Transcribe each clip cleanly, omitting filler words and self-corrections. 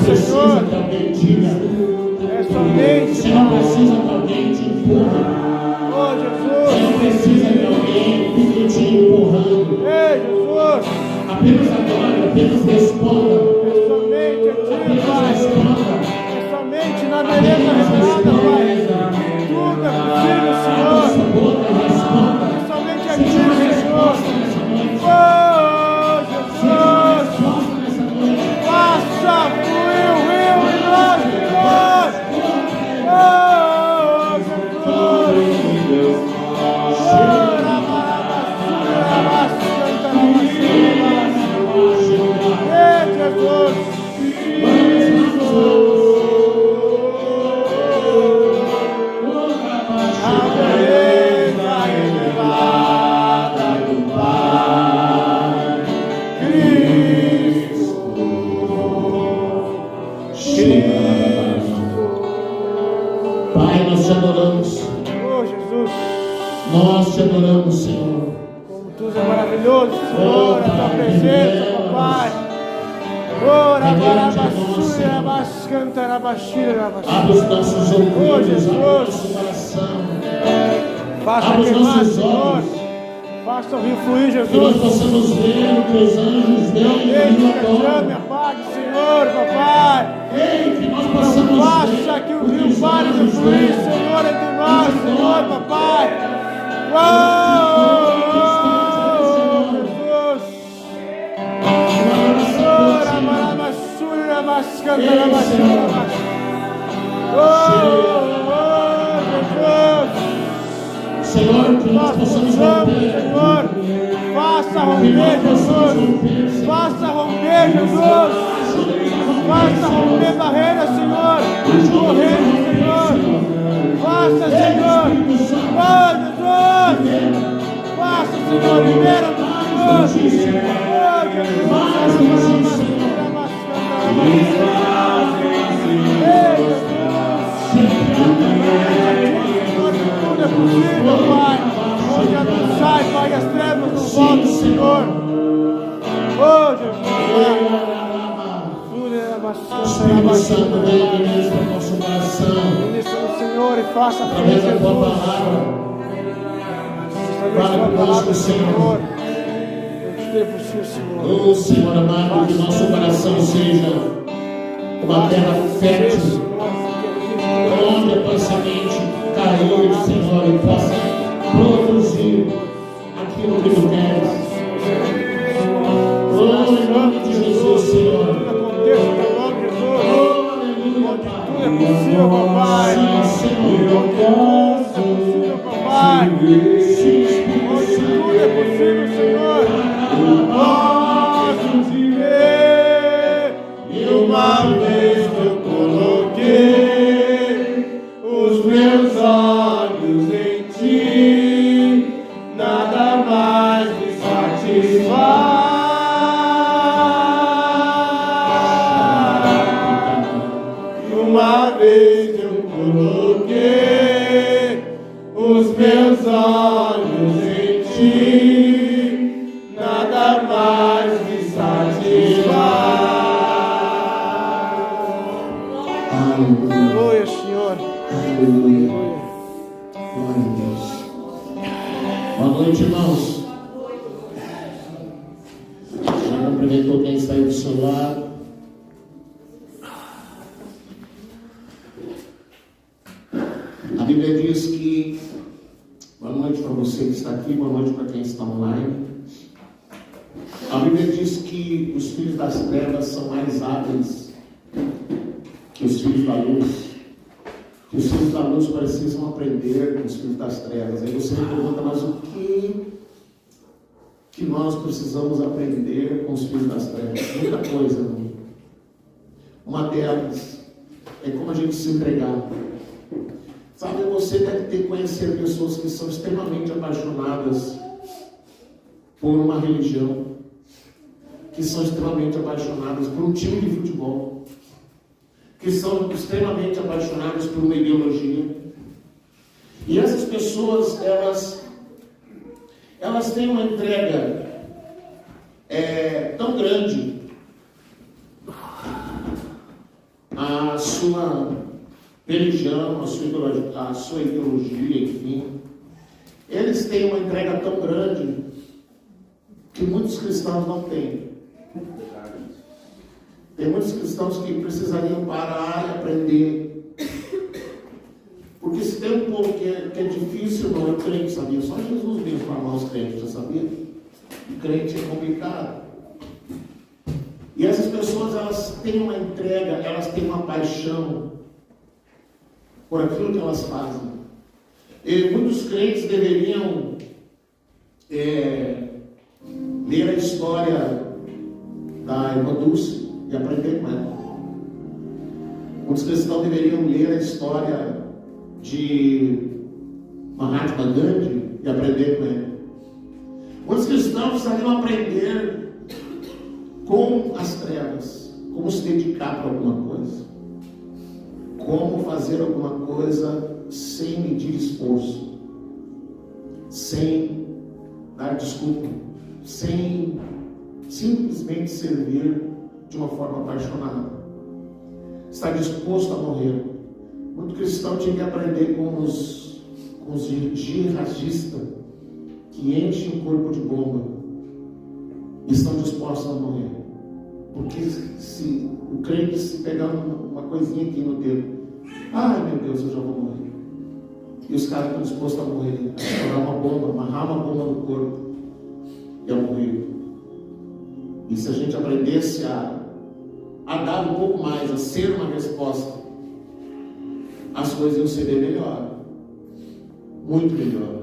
precisa que alguém diga. É somente, Você não precisa que alguém te empurre. Oh, Jesus. Você não precisa que alguém fique te empurrando. Ei, Jesus. Apenas adore, apenas responda. É somente a Ti, Apenas Pai. responda. É somente na beleza revelada, Pai. Tudo é possível, Senhor. Abra sua boca e responda. É somente a Se Ti, tiver Senhor. resposta nessa noite. Oh, Se tiver Jesus. resposta nessa noite. Faça fluir o rio em nós, Senhor. Oh, Jesus. Pai, nós te adoramos. Oh, Jesus. Nós te adoramos, Senhor. Como tudo é maravilhoso, Senhor, a tua presença, papai. Ora, barabassura, bascanta, baixira, Abre os nossos ouvidos, abre o nosso coração. Faça Abre os queimar, nossos Senhor. olhos. Faça o rio fluir, Que nós Jesus. possamos ver o que os anjos Não veem deixe e que a chame adoram. apague, Senhor, papai. Ei, que nós possamos Não ver faça que o rio os pare de anjos fluir, veem. Senhor, entre nós, Senhor, papai. Oh, Jesus. Ora, barabassura, bascanta, baixira. Oh, Jesus. Senhor, que nós Nós possamos precisamos, romper. Senhor. Faça romper, Jesus. Faça romper, Jesus. Faça romper barreiras, Senhor. Correndo, Senhor. Faça, Senhor. Oh, Jesus. Faça, Senhor. Libera, Senhor. Oh, Jesus. Tudo é possível, Pai. Onde a luz sai, Pai, as trevas não voltam, Senhor. Oh, Jesus. Espírito Santo, vem e ministra o nosso coração. Ministra o Senhor e faça a Através da tua Jesus. palavra. Através da Fala tua conosco, palavra, Senhor. Senhor. Eu te devo por si, Senhor. Oh, Senhor amado, que nosso coração seja uma terra fértil, onde a tua semente cair, Senhor, e possa produzir aquilo que tu queres. Oh, em nome de Jesus, Senhor. Aconteça teu nome, Jesus. Oh, aleluia, Tudo Pai. é possível, papai. Sim, Senhor. Tudo é possível, papai. Sim, Espírito Onde Santo. tudo é possível, Senhor. Posso viver. E uma vez eu coloquei os meus olhos em ti, nada mais me satisfaz. Uma vez eu coloquei os meus olhos em ti, nada mais me satisfaz. Aleluia, Senhor. Aleluia. Glória a Deus. Boa noite, irmãos. Já cumprimentou quem está aí do seu lado. A Bíblia diz que, boa noite para você que está aqui, boa noite para quem está online. A Bíblia diz que os filhos das trevas são mais hábeis que os filhos da luz. Que os filhos da luz precisam aprender com os filhos das trevas. Aí você me pergunta, mas o que nós precisamos aprender com os filhos das trevas? Muita coisa, não? Uma delas é como a gente se entregar. Sabe, você deve ter conhecido pessoas que são extremamente apaixonadas por uma religião, que são extremamente apaixonadas por um time de futebol, que são extremamente apaixonadas por uma ideologia. E essas pessoas, elas têm uma entrega tão grande sua religião, a sua ideologia, enfim. Eles têm uma entrega tão grande que muitos cristãos não têm. Tem muitos cristãos que precisariam parar e aprender. Porque se tem um povo que é difícil, não é o crente, sabia? Só Jesus veio para amar os crentes, já sabia? O crente é complicado. E essas pessoas, elas têm uma entrega, elas têm uma paixão por aquilo que elas fazem. E muitos crentes deveriam ler a história da irmã Dulce e aprender com ela. Muitos cristãos deveriam ler a história de Mahatma Gandhi e aprender com ele. Muitos cristãos precisariam aprender com as trevas, como se dedicar para alguma coisa, como fazer alguma coisa sem medir esforço, sem dar desculpa, sem simplesmente servir de uma forma apaixonada. Está disposto a morrer. Muito cristão tinha que aprender com os jihadistas que enchem o corpo de bomba e estão dispostos a morrer. Porque se o crente se pegar uma coisinha aqui no dedo, ai meu Deus, eu já vou morrer. E os caras estão dispostos a morrer, a estourar uma bomba, amarrar uma bomba no corpo e a morrer. E se a gente aprendesse a dar um pouco mais, a ser uma resposta, as coisas iam ser bem melhor. Muito melhor.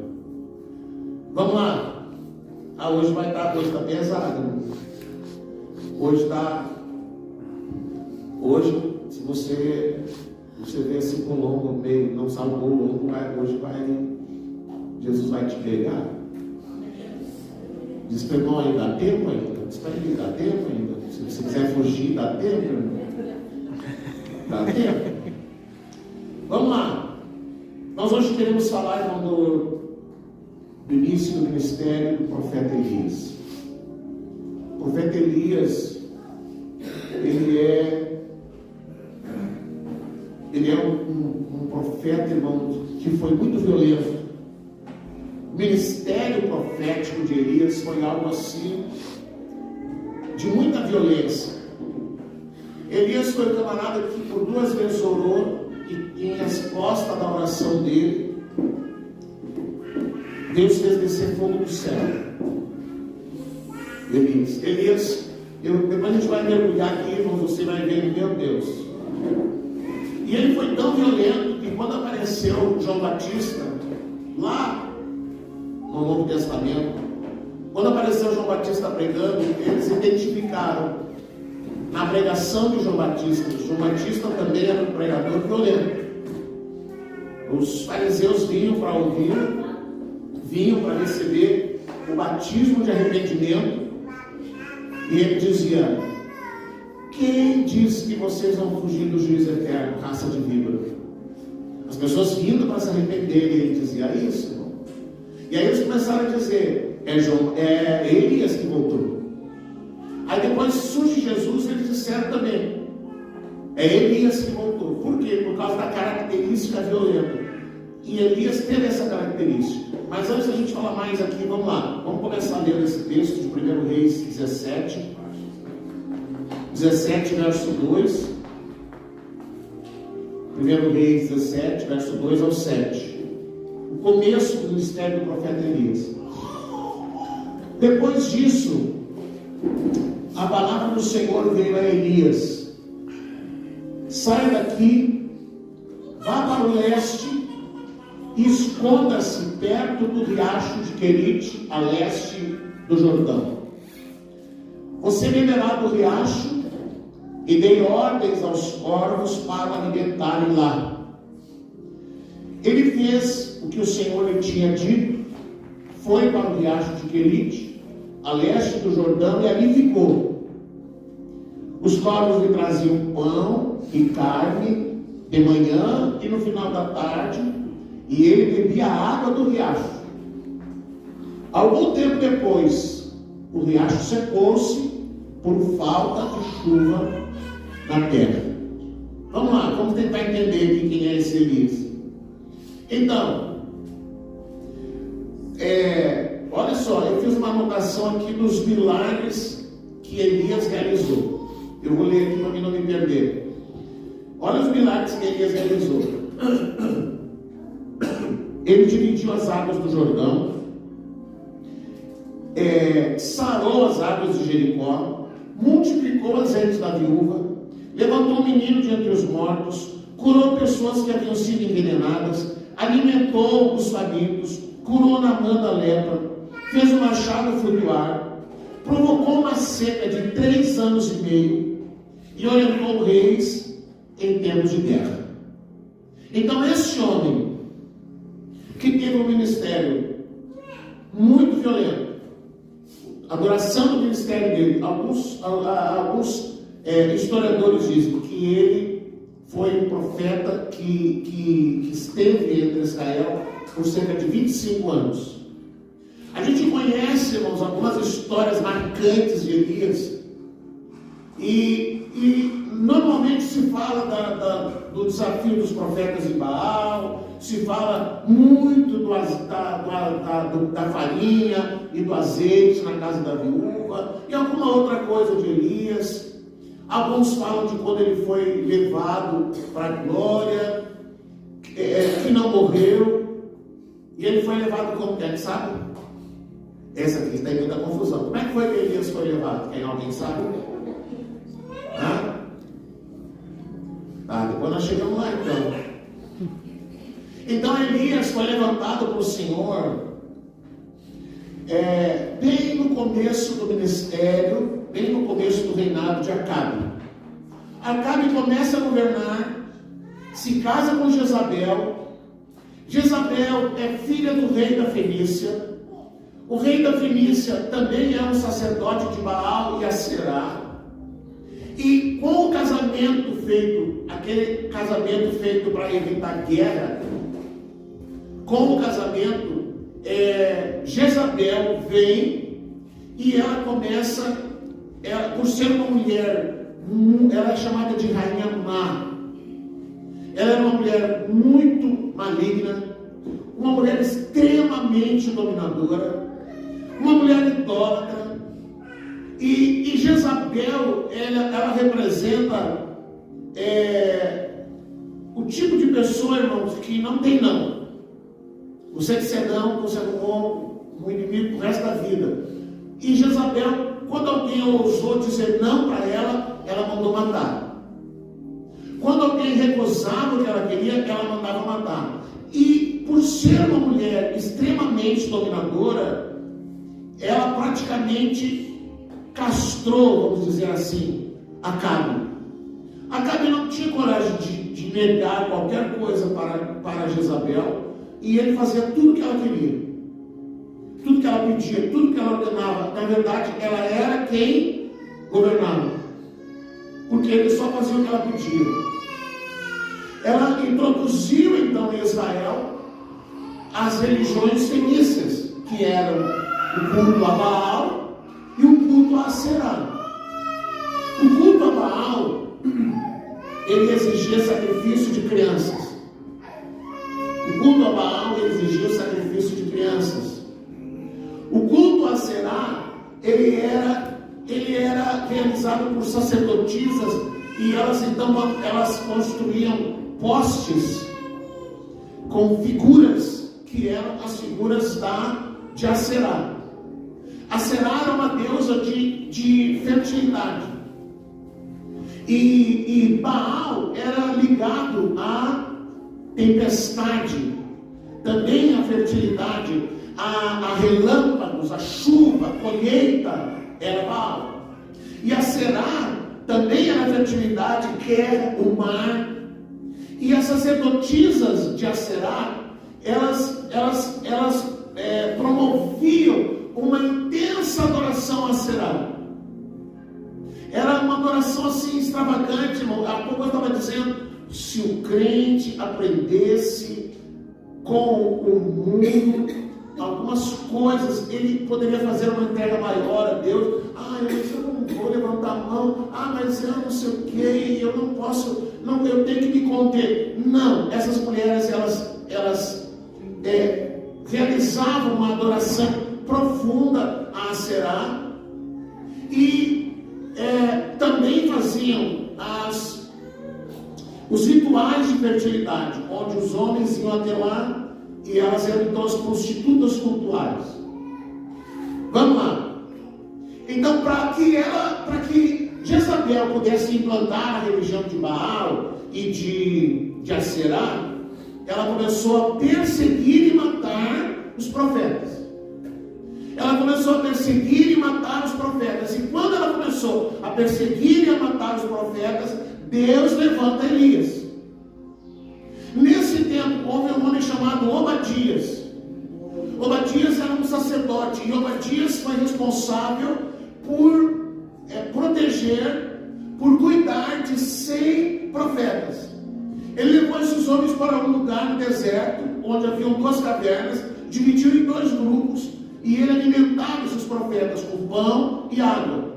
Vamos lá. Hoje vai estar, hoje está pesado. Hoje, se você vê assim com o lombo meio, não salvou o lombo, Jesus vai te pegar. Diz para o irmão aí, dá tempo ainda? Diz para ele, dá tempo ainda? Se você quiser fugir, dá tempo, irmão? Dá tempo? Vamos lá. Nós hoje queremos falar, irmão, do início do ministério do profeta Elias. O profeta Elias, ele é um profeta, irmão, que foi muito violento. O ministério profético de Elias foi algo assim, de muita violência. Elias foi o camarada que por 2 vezes orou, e em resposta da oração dele, Deus fez descer fogo do céu. Elias, depois a gente vai mergulhar aqui, irmãos, você vai ver, meu Deus. E ele foi tão violento que quando apareceu João Batista, lá no Novo Testamento, quando apareceu João Batista pregando, eles identificaram na pregação de João Batista. João Batista também era um pregador violento. Os fariseus vinham para ouvir, vinham para receber o batismo de arrependimento, e ele dizia: quem disse que vocês vão fugir do juízo eterno, raça de víbora? As pessoas vindo para se arrepender, e ele dizia isso, irmão. E aí eles começaram a dizer: é Elias que voltou. Aí depois surge Jesus, e eles disseram também: é Elias que voltou. Por quê? Por causa da característica violenta. E Elias teve essa característica. Mas antes da gente falar mais aqui, vamos lá. Vamos começar a ler esse texto de 1 Reis 17, verso 2. 1 Reis 17, verso 2 ao 7. O começo do ministério do profeta Elias. Depois disso, a palavra do Senhor veio a Elias: sai daqui, vá para o leste e esconda-se perto do riacho de Querite, a leste do Jordão. Você beberá do riacho, e dei ordens aos corvos para o alimentarem lá. Ele fez o que o Senhor lhe tinha dito, foi para o riacho de Querite, a leste do Jordão, e ali ficou. Os corvos lhe traziam pão e carne de manhã e no final da tarde, e ele bebia a água do riacho. Algum tempo depois, o riacho secou-se por falta de chuva na terra. Vamos lá, vamos tentar entender aqui quem é esse Elias. Então, olha só, eu fiz uma anotação aqui dos milagres que Elias realizou. Eu vou ler aqui para mim não me perder. Olha os milagres que Elias realizou. Ele dividiu as águas do Jordão, sarou as águas de Jericó, multiplicou as redes da viúva, levantou um menino de entre os mortos, curou pessoas que haviam sido envenenadas, alimentou os famintos, curou Naamã da lepra, fez o machado flutuar, provocou uma seca de 3 anos e meio e orientou reis em tempos de guerra. Então esse homem, que teve um ministério muito violento, a duração do ministério dele, alguns historiadores dizem que ele foi um profeta que esteve entre Israel por cerca de 25 anos. A gente conhece, irmãos, algumas histórias marcantes de Elias, e normalmente se fala do desafio dos profetas de Baal, se fala muito da farinha e do azeite na casa da viúva, e alguma outra coisa de Elias. Alguns falam de quando ele foi levado para a glória, que não morreu, e ele foi levado como quem sabe? Essa aqui está em muita confusão. Como é que foi que Elias foi levado? Quem alguém sabe? Depois nós chegamos lá então. Então Elias foi levantado pelo Senhor bem no começo do ministério, bem no começo do reinado de Acabe. Acabe começa a governar, se casa com Jezabel. Jezabel é filha do rei da Fenícia. O rei da Fenícia também é um sacerdote de Baal e Aserá. E com o casamento feito, aquele casamento feito para evitar guerra, com o casamento, Jezabel vem e ela começa, por ser uma mulher, ela é chamada de rainha má. Ela é uma mulher muito maligna, uma mulher extremamente dominadora, uma mulher idólatra. E Jezabel, ela representa o tipo de pessoa, irmãos, que não tem não. Você disser não, você arrumou um inimigo pro resto da vida. E Jezabel, quando alguém ousou dizer não para ela, ela mandou matar. Quando alguém recusava o que ela queria, ela mandava matar. E por ser uma mulher extremamente dominadora, ela praticamente castrou, vamos dizer assim, Acabe. Acabe não tinha coragem de negar qualquer coisa para Jezabel, e ele fazia tudo o que ela queria, tudo que ela pedia, tudo que ela ordenava. Na verdade, ela era quem governava, porque ele só fazia o que ela pedia. Ela introduziu então em Israel as religiões fenícias, que eram o culto a Baal e o culto a Aserá. O culto a Baal, ele exigia sacrifício de crianças. O culto a Baal exigia o sacrifício de crianças. O culto a Aserá, ele era realizado por sacerdotisas, e elas construíam postes com figuras que eram as figuras de Aserá. Aserá era uma deusa de fertilidade. E Baal era ligado à tempestade, também à fertilidade, a relâmpagos, a chuva, a colheita, era Baal. E Aserá também era a fertilidade, que é o mar. E as sacerdotisas de Aserá, elas promoviam uma intensa adoração a Aserá. Era uma adoração assim extravagante, irmão. Há pouco eu estava dizendo, se o crente aprendesse com o mundo, algumas coisas, ele poderia fazer uma entrega maior a Deus. Mas eu não vou levantar a mão. Mas eu não sei o que, eu não posso, não, eu tenho que me conter. Não, essas mulheres, elas realizavam uma adoração profunda a Aserá e também faziam os rituais de fertilidade, onde os homens iam até lá e elas eram então as prostitutas cultuais. Vamos lá. Então, para que Jezabel pudesse implantar a religião de Baal e de Aserá, ela começou a perseguir e matar os profetas. Ela começou a perseguir e matar os profetas. E quando ela começou a perseguir e a matar os profetas, Deus levanta Elias. Nesse tempo, houve um homem chamado Obadias. Obadias era um sacerdote. E Obadias foi responsável por proteger, por cuidar de 100 profetas. Ele levou esses homens para um lugar no deserto, onde haviam 2 cavernas, dividiu em 2 grupos, e ele alimentava esses profetas com pão e água.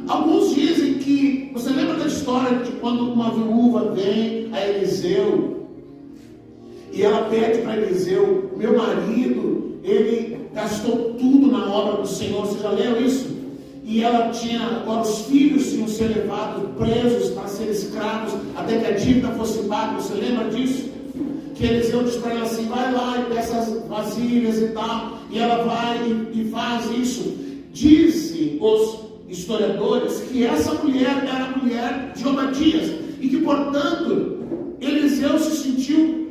Alguns dizem que, você lembra da história de quando uma viúva vem a Eliseu, e ela pede para Eliseu: meu marido, ele gastou tudo na obra do Senhor, você já leu isso? E ela tinha, agora os filhos iam ser levados presos para ser escravos, até que a dívida fosse paga, você lembra disso? Que Eliseu diz para ela assim: vai lá e peça as vasilhas e tal, e ela vai e faz isso. Dizem os historiadores que essa mulher era a mulher de Obadias, e que portanto Eliseu se sentiu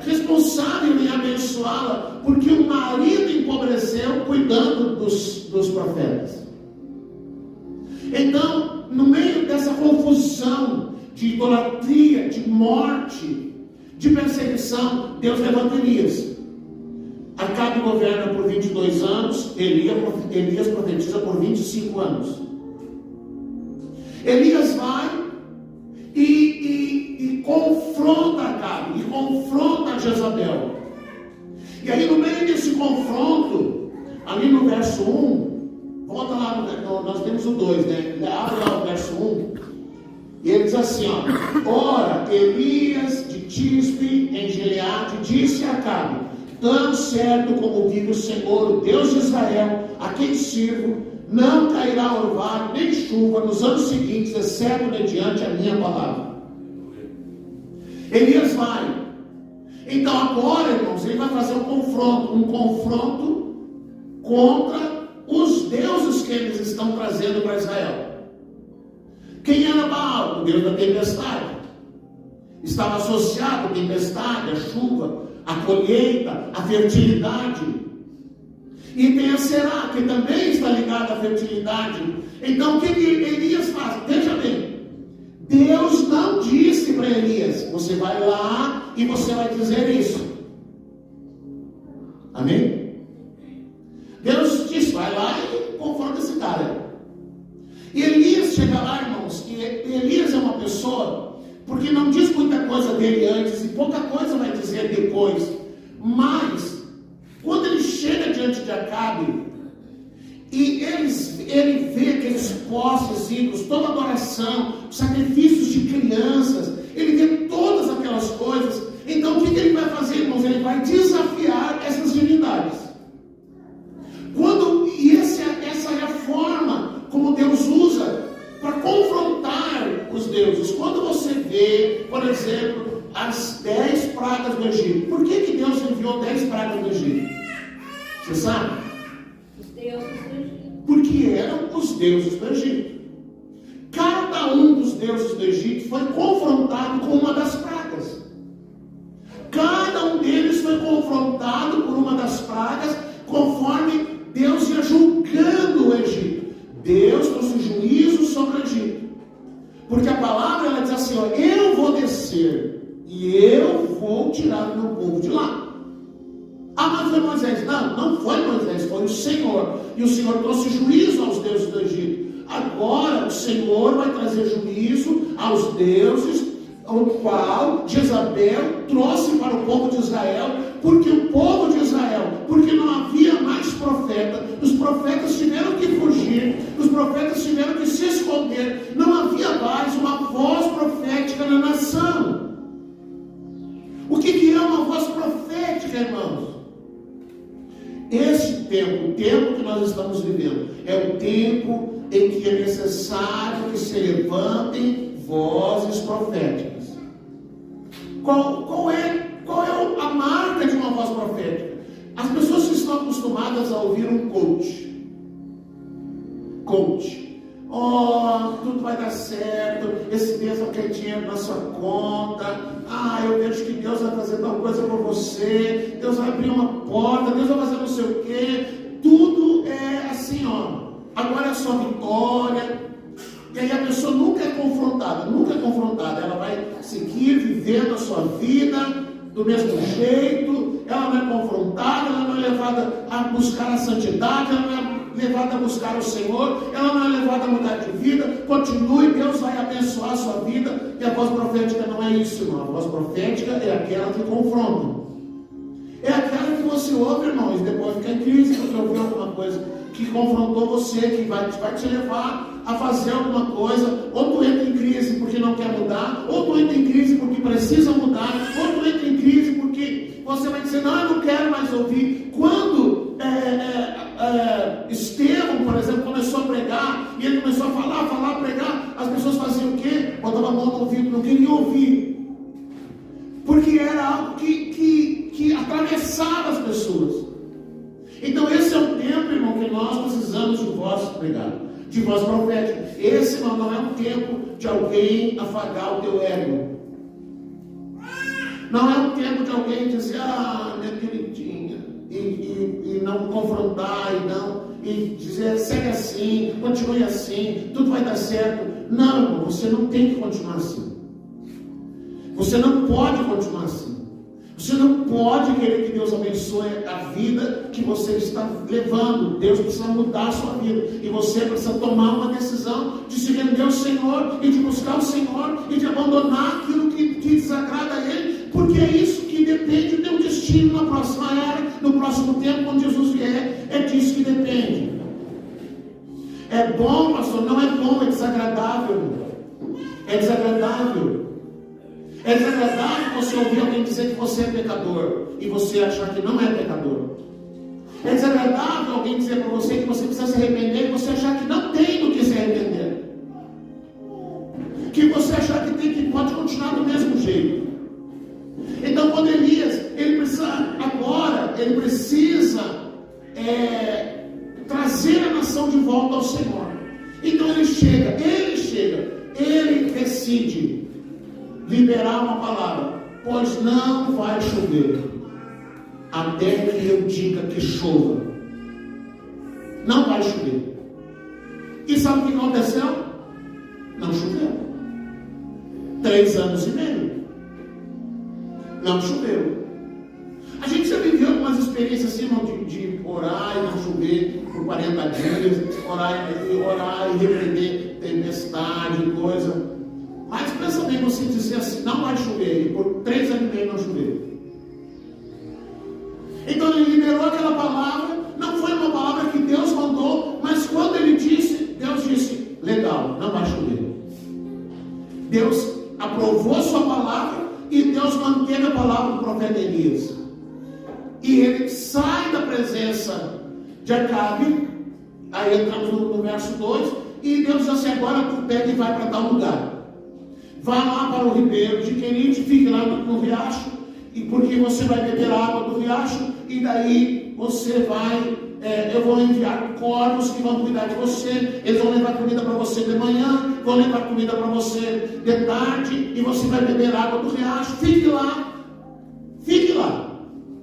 responsável em abençoá-la, porque o marido empobreceu cuidando dos profetas. Então, no meio dessa confusão de idolatria, de morte, de perseguição, Deus levanta Elias. Acabe governa por 22 anos, Elias profetiza por 25 anos. Elias vai e confronta Acabe, e confronta Jezabel. E aí, no meio desse confronto, ali no verso 1, volta lá, nós temos o 2, né? Abre lá o verso 1, e ele diz assim: ora, Elias de Tisbe em Gileade disse a Acabe: tão certo como vive o Senhor, o Deus de Israel, a quem sirvo, não cairá orvalho nem chuva nos anos seguintes, exceto mediante a minha palavra. Elias vai. Então agora, irmãos, ele vai fazer um confronto contra os deuses que eles estão trazendo para Israel. Quem era Baal? O deus da tempestade. Estava associado à tempestade, à chuva, à colheita, à fertilidade. E tem a Será, que também está ligada à fertilidade. Então o que Elias faz? Veja bem, Deus não disse para Elias: você vai lá e você vai dizer isso. Amém? Deus disse: vai lá e confronta esse cara. E Elias chega lá, irmãos, e Elias é uma pessoa, porque não diz muita coisa dele antes e pouca coisa vai dizer depois. Mas quando ele chega diante de Acabe e ele vê aqueles postes ídolos, toda adoração, sacrifícios de crianças, ele vê todas aquelas coisas. Então o que ele vai fazer, irmãos? Ele vai desafiar essas divindades. Essa é a forma como Deus usa para confrontar os deuses. Quando você vê, por exemplo, as 10 pragas do Egito, por que Deus enviou 10 pragas do Egito? Você sabe? Os deuses do Egito. Porque eram os deuses do Egito. Cada um dos deuses do Egito foi confrontado com uma das pragas. Cada um deles foi confrontado por uma das pragas, conforme Deus ia julgando o Egito. Deus trouxe juízo sobre o Egito. Porque a palavra, ela diz assim: eu vou descer e eu vou tirar o meu povo de lá. Mas foi Moisés? Não foi Moisés, foi o Senhor. E o Senhor trouxe juízo aos deuses do Egito. Agora o Senhor vai trazer juízo aos deuses o qual Jezabel trouxe para o povo de Israel, porque o povo de Israel, porque não havia mais profeta, os profetas tiveram que fugir, os profetas tiveram que se esconder, não havia mais uma voz profética na nação. O que é uma voz profética, irmãos? Esse tempo, o tempo que nós estamos vivendo, é o tempo em que é necessário que se levantem vozes proféticas. Qual é a marca de uma voz profética? As pessoas estão acostumadas a ouvir um coach. Tudo vai dar certo, esse mês vai ter dinheiro na sua conta, eu vejo que Deus vai fazer tal coisa por você, Deus vai abrir uma porta, Deus vai fazer não sei o quê, tudo é assim, agora é só vitória. E aí a pessoa nunca é confrontada, ela vai seguir vivendo a sua vida do mesmo jeito, ela não é confrontada, ela não é levada a buscar a santidade, ela não é levada a buscar o Senhor, ela não é levada a mudar de vida. Continue, Deus vai abençoar a sua vida. E a voz profética não é isso, irmão. A voz profética é aquela que confronta, é aquela que você ouve, irmãos, e depois fica em crise porque ouviu alguma coisa que confrontou você, que vai te levar a fazer alguma coisa. Ou tu entra em crise porque não quer mudar, ou tu entra em crise porque precisa mudar, ou tu entra em crise porque você vai dizer, não, eu não quero mais ouvir. Quando Estevão, por exemplo, começou a pregar, e ele começou a falar, pregar, as pessoas faziam o quê? Botavam a mão no ouvido, não queriam ouvir, porque era algo que atravessava as pessoas. Então esse é o tempo, irmão, que nós precisamos de voz pregada, de voz profética. Esse, irmão, não é um tempo de alguém afagar o teu ego. Não é um tempo de alguém dizer, minha queridinha, e não confrontar, e dizer, segue assim, continue assim, tudo vai dar certo. Não, irmão, você não tem que continuar assim. Você não pode continuar assim. Você não pode querer que Deus abençoe a vida que você está levando. Deus precisa mudar a sua vida. E você precisa tomar uma decisão de se render ao Senhor, e de buscar o Senhor, e de abandonar aquilo que desagrada a Ele, porque é isso que depende do teu destino na próxima era, no próximo tempo, quando Jesus vier. É disso que depende. É bom, pastor? Não é bom, é desagradável. É desagradável. É desagradável você ouvir alguém dizer que você é pecador e você achar que não é pecador. É desagradável alguém dizer para você que você precisa se arrepender e você achar que não tem do que se arrepender. Que você achar que pode continuar do mesmo jeito. Então, quando Elias, ele precisa trazer a nação de volta ao Senhor. Então ele decide liberar uma palavra, pois não vai chover até que eu diga que chova. Não vai chover. E sabe o que aconteceu? Não choveu. 3 anos e meio. Não choveu. A gente já viveu algumas experiências assim, de orar e não chover por 40 dias, orar e repreender tempestade e coisa. Mas pensa bem, você dizer assim, não vai chover, e por 3 anos e meio não choveu. Então ele liberou aquela palavra, não foi uma palavra que Deus mandou, mas quando ele disse, Deus disse, legal, não vai chover. Deus aprovou a sua palavra, e Deus manteve a palavra do profeta Elias. E ele sai da presença de Acabe, aí entramos no verso 2, e Deus diz assim, agora tu pega e vai para tal lugar. Vá lá para o ribeiro de Querite, fique lá no riacho, e porque você vai beber a água do riacho, e daí você vai, eu vou enviar corvos que vão cuidar de você, eles vão levar comida para você de manhã, vão levar comida para você de tarde, e você vai beber a água do riacho, fique lá.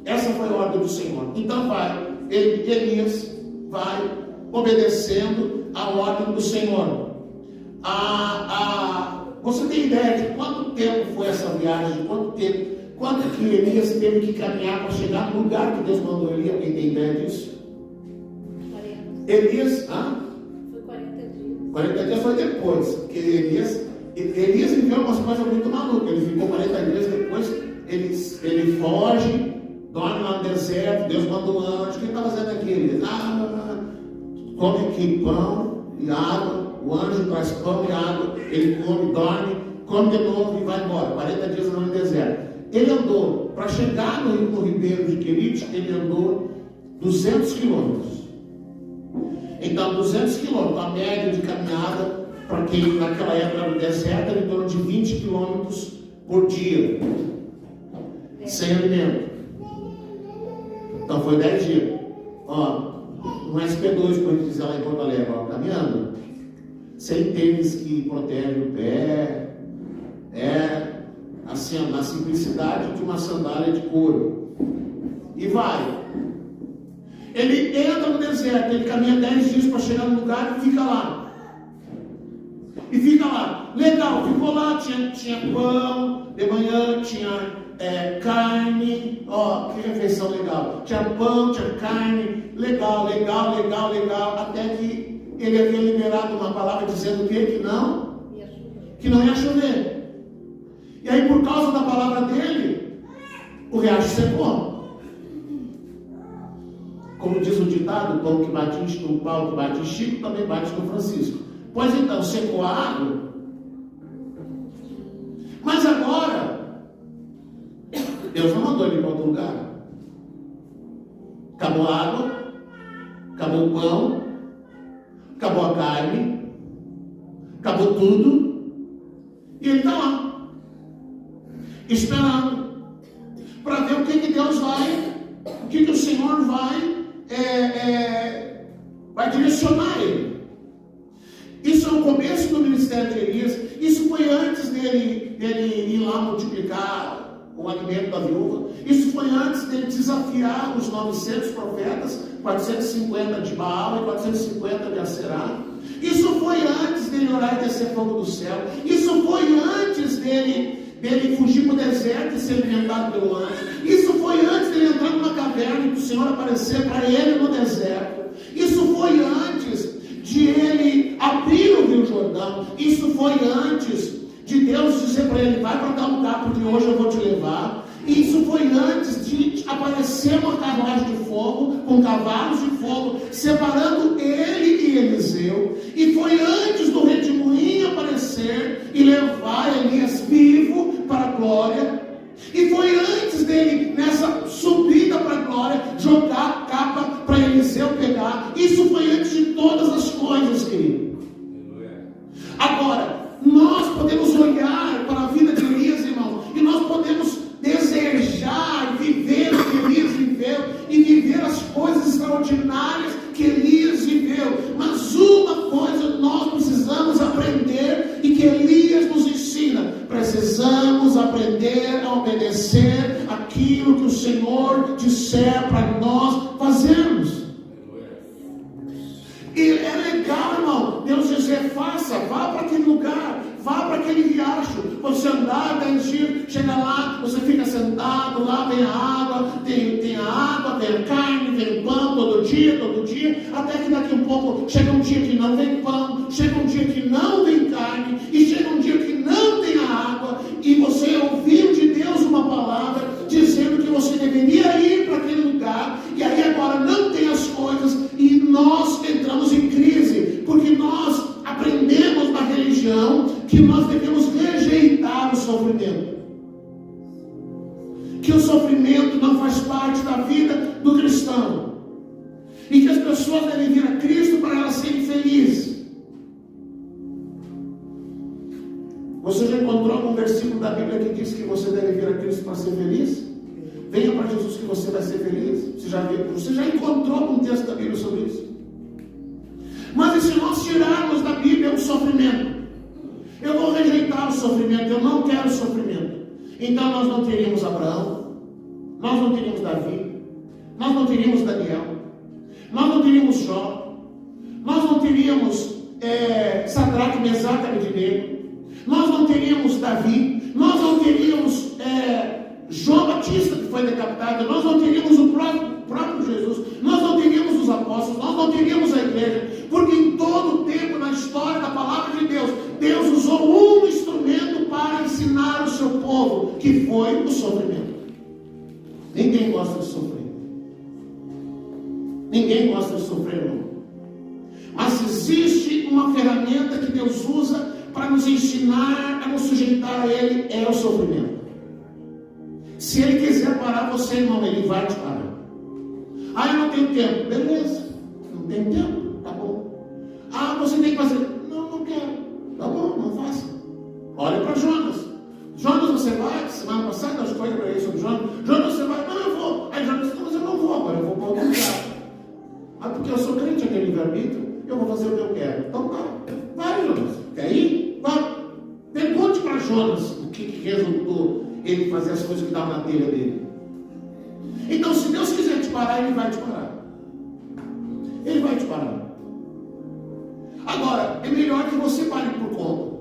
Essa foi a ordem do Senhor. Então Elias vai obedecendo a ordem do Senhor. Você tem ideia de quanto tempo foi essa viagem? Quanto que Elias teve que caminhar para chegar no lugar que Deus mandou ele? Alguém tem ideia disso? 40. Elias, Foi 40 dias. 40 dias foi depois, porque Elias Elias viveu umas coisas muito malucas. Ele ficou 40 dias, depois ele foge, dorme lá no deserto. Deus manda um anjo. O que ele estava fazendo aqui? Ele diz: come aqui pão e água. O anjo traz pão e água. Ele come, dorme, come de novo e vai embora. 40 dias no deserto. Ele andou, para chegar no ribeiro de Querite, ele andou 200 quilômetros. Então, 200 quilômetros, a média de caminhada, para quem naquela época no deserto, era em torno de 20 quilômetros por dia, sem alimento. Então, foi 10 dias. Um SP2, como a gente diz lá em Porto Alegre, caminhando, sem tênis que protege o pé, assim, na simplicidade de uma sandália de couro. E vai. Ele entra no deserto, ele caminha 10 dias para chegar no lugar e fica lá. Legal, ficou lá, tinha pão, de manhã tinha carne, que refeição legal. Tinha pão, tinha carne, legal, até que ele havia liberado uma palavra dizendo que não ia chover. E aí, por causa da palavra dele, o riacho secou. Como diz o ditado, o pão que bate em pau que bate em Chico, também bate no Francisco. Pois então, secou a água. Mas agora, Deus não mandou ele para outro lugar. Acabou a água, acabou o pão, acabou a carne, acabou tudo. E ele está lá, esperando, para ver o que Deus vai, o que o Senhor vai direcionar ele. Isso é o começo do ministério de Elias. Isso foi antes dele ir lá multiplicar o alimento da viúva. Isso foi antes dele desafiar os 900 profetas, 450 de Baal e 450 de Aserá. Isso foi antes dele orar e descer fogo do céu. Isso foi antes dele fugir para o deserto e ser alimentado pelo anjo. Isso foi antes dele entrar numa caverna e o Senhor aparecer para ele no deserto. Isso foi antes de ele abrir o Rio Jordão. Isso foi antes de Deus dizer para ele: vai para dar um capo de hoje, eu vou te levar. Isso foi antes de aparecer uma carruagem de fogo, com cavalos de fogo, separando ele e Eliseu. E foi antes do redemoinho aparecer e levar Elias vivo para a glória. E foi antes dele, nessa subida para a glória, jogar a capa para Eliseu pegar. Isso foi antes de todas as coisas, querido. Agora, nós podemos olhar para a vida de Elias, irmãos, e nós podemos desejar viver o que Elias viveu e viver as coisas extraordinárias que Elias viveu. Mas uma coisa nós precisamos aprender e que Elias nos ensina: precisamos aprender a obedecer aquilo que o Senhor disser para nós fazermos. E é legal, irmão, Deus dizer: faça, vá para aquele lugar, vá para aquele riacho. Você andar 10 dias, chega lá, você fica sentado, lá vem a água, tem a água, vem a carne, vem o pão, todo dia, até que daqui um pouco chega um dia que não vem pão, chega um dia que não vem carne, e chega um dia que não tem a água, e você ouviu de Deus uma palavra dizendo que você deveria ir para aquele lugar, e aí agora não tem as coisas, e nós entramos em crise, porque nós aprendemos na religião que nós devemos rejeitar o sofrimento, que o sofrimento não faz parte da vida do cristão, e que as pessoas devem vir a Cristo para elas serem felizes. Você já encontrou algum versículo da Bíblia que diz que você deve vir a Cristo para ser feliz? Venha para Jesus que você vai ser feliz. Você já encontrou algum texto da Bíblia sobre isso? Mas e se nós tirarmos da Bíblia o sofrimento? Eu vou rejeitar o sofrimento, eu não quero sofrimento. Então nós não teríamos Abraão, nós não teríamos Davi, nós não teríamos Daniel, nós não teríamos Jó, nós não teríamos Sadraque, Mesaque e Abednego, nós não teríamos Davi, nós não teríamos João Batista, que foi decapitado, nós não teríamos o próprio Jesus, nós não teríamos os apóstolos, nós não teríamos a igreja, porque em todo o tempo, na história da palavra de Deus, Deus usou um instrumento que foi o sofrimento. Ninguém gosta de sofrer. Ninguém gosta de sofrer, não. Mas existe uma ferramenta que Deus usa para nos ensinar a nos sujeitar a Ele, é o sofrimento. Se Ele quiser parar você, irmão, Ele vai te parar. Ah, eu não tenho tempo. Beleza, não tem tempo, tá bom. Ah, você tem que fazer. Não quero. Tá bom, não faça. Olha para Jonas. Jonas, você vai? Semana passada eu falei para ele sobre Jonas. Jonas, você vai? Não, eu vou. Aí Jonas disse, mas eu não vou agora, eu vou para outro lugar. Ah, porque eu sou crente aquele livre-arbítrio, eu vou fazer o que eu quero. Então tá, vai, Jonas. Quer ir? Vai. Pergunte para Jonas o que resultou ele fazer as coisas que davam na telha dele. Então, se Deus quiser te parar, Ele vai te parar. Ele vai te parar. Agora, é melhor que você pare por conta.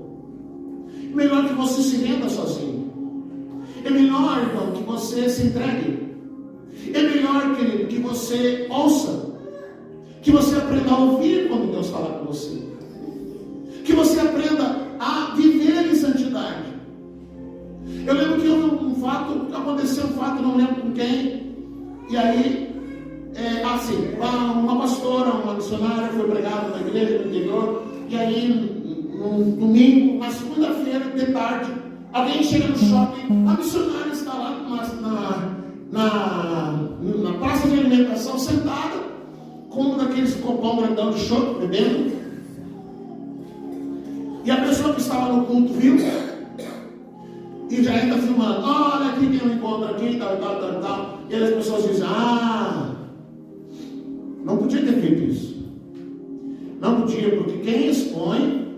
É melhor que você se renda sozinho. É melhor, irmão, que você se entregue. É melhor, querido, que você ouça. Que você aprenda a ouvir quando Deus fala com você. Que você aprenda a viver em santidade. Eu lembro que houve um fato, aconteceu um fato, não lembro com quem. E aí, uma pastora, uma missionária foi pregada na igreja no interior. E aí, no domingo, na segunda-feira, de tarde, alguém chega no shopping, a missionária está lá na praça de alimentação, sentada, com um daqueles copão grandão de chope, bebendo. E a pessoa que estava no culto viu, e já ainda filmando, olha aqui tem um encontro aqui, tal. E aí as pessoas dizem, não podia ter feito isso. Não podia, porque quem expõe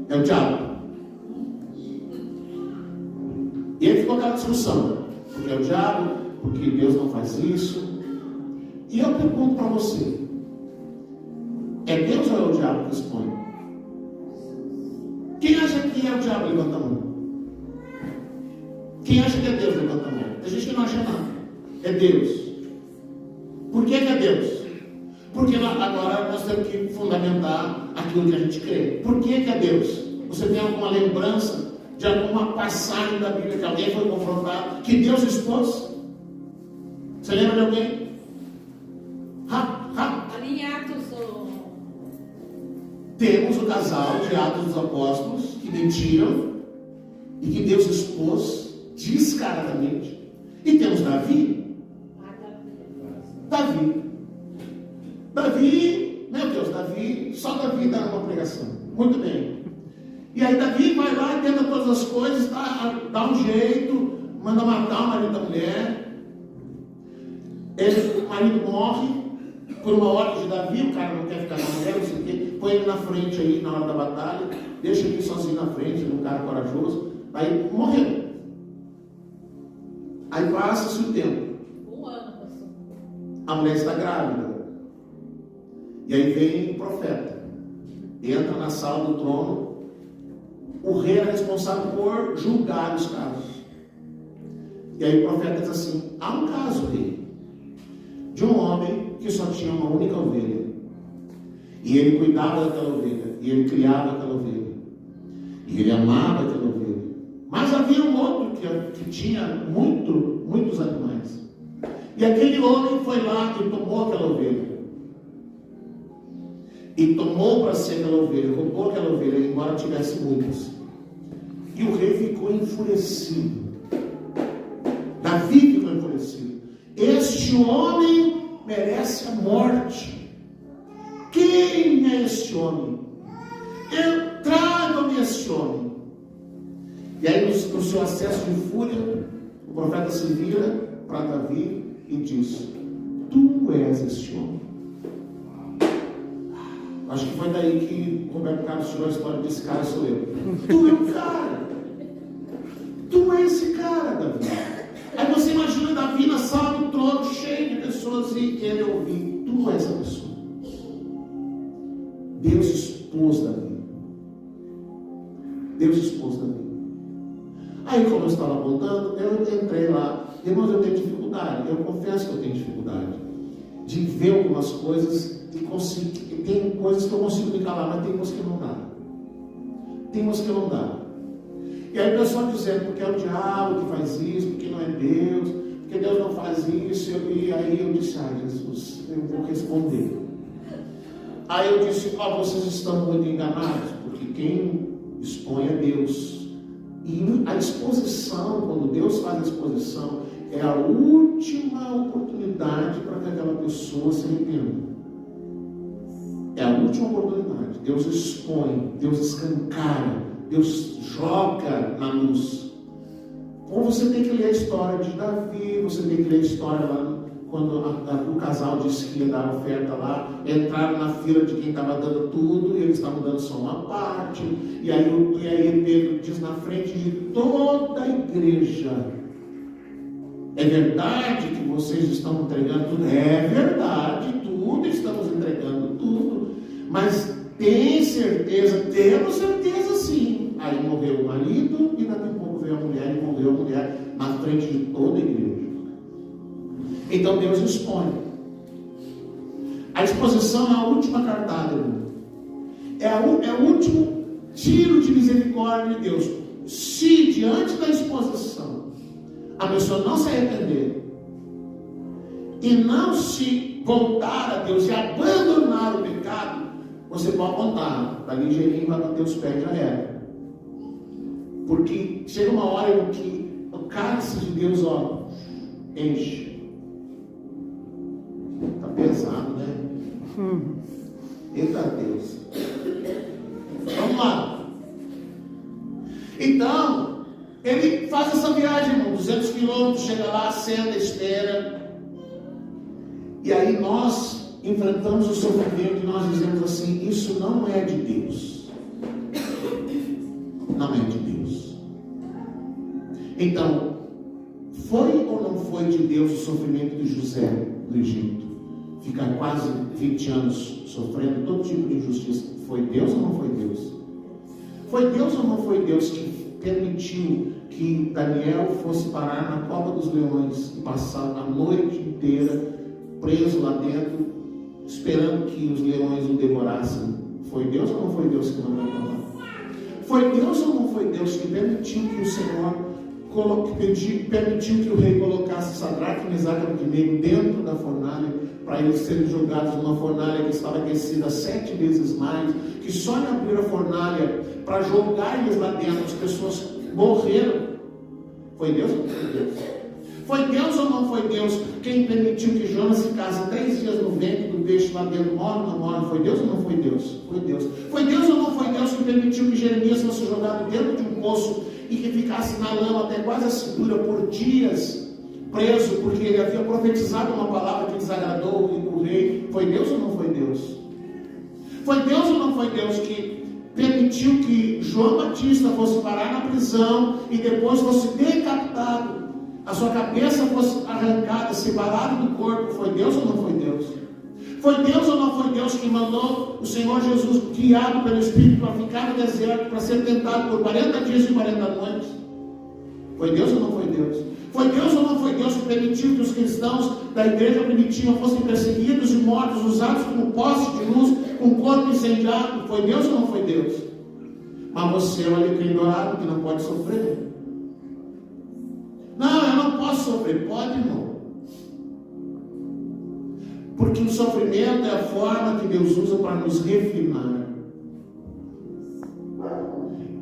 é o diabo. E aí ficou aquela discussão, porque é o diabo, porque Deus não faz isso. E eu pergunto para você, é Deus ou é o diabo que expõe? Quem acha que é o diabo? Levanta a mão. Quem acha que é Deus? Levanta a mão. Tem gente que não acha nada. É Deus. Por que é Deus? Porque agora nós temos que fundamentar aquilo que a gente crê. Por que é Deus? Você tem alguma lembrança de alguma passagem da Bíblia que alguém foi confrontado, que Deus expôs? Você lembra de alguém? Ali em Atos, Temos o casal de Atos dos Apóstolos que mentiram e que Deus expôs descaradamente. E temos Davi. Davi, meu Deus, só Davi dá uma pregação. Muito bem. E aí Davi vai lá e tenta todas as coisas, dá um jeito, manda matar o marido da mulher. O marido morre por uma ordem de Davi, o cara não quer ficar com a mulher, não sei o quê, põe ele na frente aí na hora da batalha, deixa ele sozinho na frente, ele é um cara corajoso, aí morreu. Aí passa-se o tempo. Um ano passou. A mulher está grávida. E aí vem o profeta. Entra na sala do trono. O rei era responsável por julgar os casos. E aí o profeta diz assim: há um caso, rei, de um homem que só tinha uma única ovelha. E ele cuidava daquela ovelha. E ele criava aquela ovelha. E ele amava aquela ovelha. Mas havia um outro que tinha muitos animais. E aquele homem foi lá e tomou aquela ovelha. E tomou para si aquela ovelha, roubou aquela ovelha, embora tivesse muitas. E o rei ficou enfurecido. Davi ficou enfurecido. Este homem merece a morte. Quem é este homem? Tragam-me este homem. E aí, no seu acesso de fúria, o profeta se vira para Davi e diz: tu és este homem. Acho que foi daí que Roberto Carlos tirou a história desse cara, sou eu. Tu é o cara. Tu é esse cara, Davi. Aí você imagina Davi na sala do trono, cheio de pessoas, e ele ouvir: tu és essa pessoa. Deus expôs Davi. Deus expôs Davi. Aí, como eu estava apontando, eu entrei lá. Irmãos, eu tenho dificuldade. Eu confesso que eu tenho dificuldade de ver algumas coisas e conseguir. Tem coisas que eu consigo me calar, mas tem coisas que não dá. Tem coisas que não dá. E aí o pessoal dizendo, porque é o diabo que faz isso, porque não é Deus, porque Deus não faz isso. E aí eu disse, Jesus, eu vou responder. Aí eu disse, vocês estão muito enganados, porque quem expõe é Deus. E a exposição, quando Deus faz a exposição, é a última oportunidade para que aquela pessoa se arrependa. É a última oportunidade. Deus expõe, Deus escancara, Deus joga na luz. Ou você tem que ler a história de Davi, você tem que ler a história lá, quando o casal disse que ia dar oferta lá, entraram na fila de quem estava dando tudo, e eles estavam dando só uma parte, e aí Pedro diz na frente de toda a igreja: é verdade que vocês estão entregando tudo? É verdade, tudo, estamos entregando tudo, mas tem certeza? Temos certeza sim. Aí morreu o marido, e daqui a pouco veio a mulher, e morreu a mulher na frente de toda a igreja. Então Deus expõe. A exposição é a última cartada, irmão. É o último tiro de misericórdia de Deus. Se diante da exposição a pessoa não se arrepender e não se voltar a Deus e abandonar o pecado, você pode contar, da ligeirinho vai bater os pés, já era. Porque chega uma hora em que o cálice de Deus, enche. Está pesado, né? Eita Deus. Vamos lá. Então, ele faz essa viagem, irmão, 200 quilômetros, chega lá, senta, espera. E aí nós enfrentamos o sofrimento e nós dizemos assim: isso não é de Deus. Não é de Deus. Então, foi ou não foi de Deus o sofrimento de José do Egito? Ficar quase 20 anos sofrendo todo tipo de injustiça. Foi Deus ou não foi Deus? Foi Deus ou não foi Deus que permitiu que Daniel fosse parar na cova dos leões e passar a noite inteira preso lá dentro, esperando que os leões o devorassem? Foi Deus ou não foi Deus que mandou matar? Foi Deus ou não foi Deus que permitiu que o Senhor permitiu que o rei colocasse Sadraque, Mesaque e Abednego dentro da fornalha, para eles serem jogados numa fornalha que estava aquecida 7 vezes mais, que só em abrir a fornalha para jogar eles lá dentro as pessoas morreram? Foi Deus ou não foi Deus? Foi Deus ou não foi Deus quem permitiu que Jonas ficasse 3 dias no ventre do peixe lá dentro? Morre ou não morre? Foi Deus ou não foi Deus? Foi Deus. Foi Deus ou não foi Deus que permitiu que Jeremias fosse jogado dentro de um poço e que ficasse na lama até quase a cintura por dias, preso, porque ele havia profetizado uma palavra que desagradou o rei? Foi Deus ou não foi Deus? Foi Deus ou não foi Deus que permitiu que João Batista fosse parar na prisão e depois fosse decapitado, a sua cabeça fosse arrancada, separada do corpo? Foi Deus ou não foi Deus? Foi Deus ou não foi Deus que mandou o Senhor Jesus, guiado pelo Espírito, para ficar no deserto, para ser tentado por 40 dias e 40 noites? Foi Deus ou não foi Deus? Foi Deus ou não foi Deus que permitiu que os cristãos da igreja primitiva fossem perseguidos e mortos, usados como poste de luz, com o corpo incendiado? Foi Deus ou não foi Deus? Mas você é um alecrim dourado que não pode sofrer. Não, eu não posso sofrer. Pode, não. Porque o sofrimento é a forma que Deus usa para nos refinar.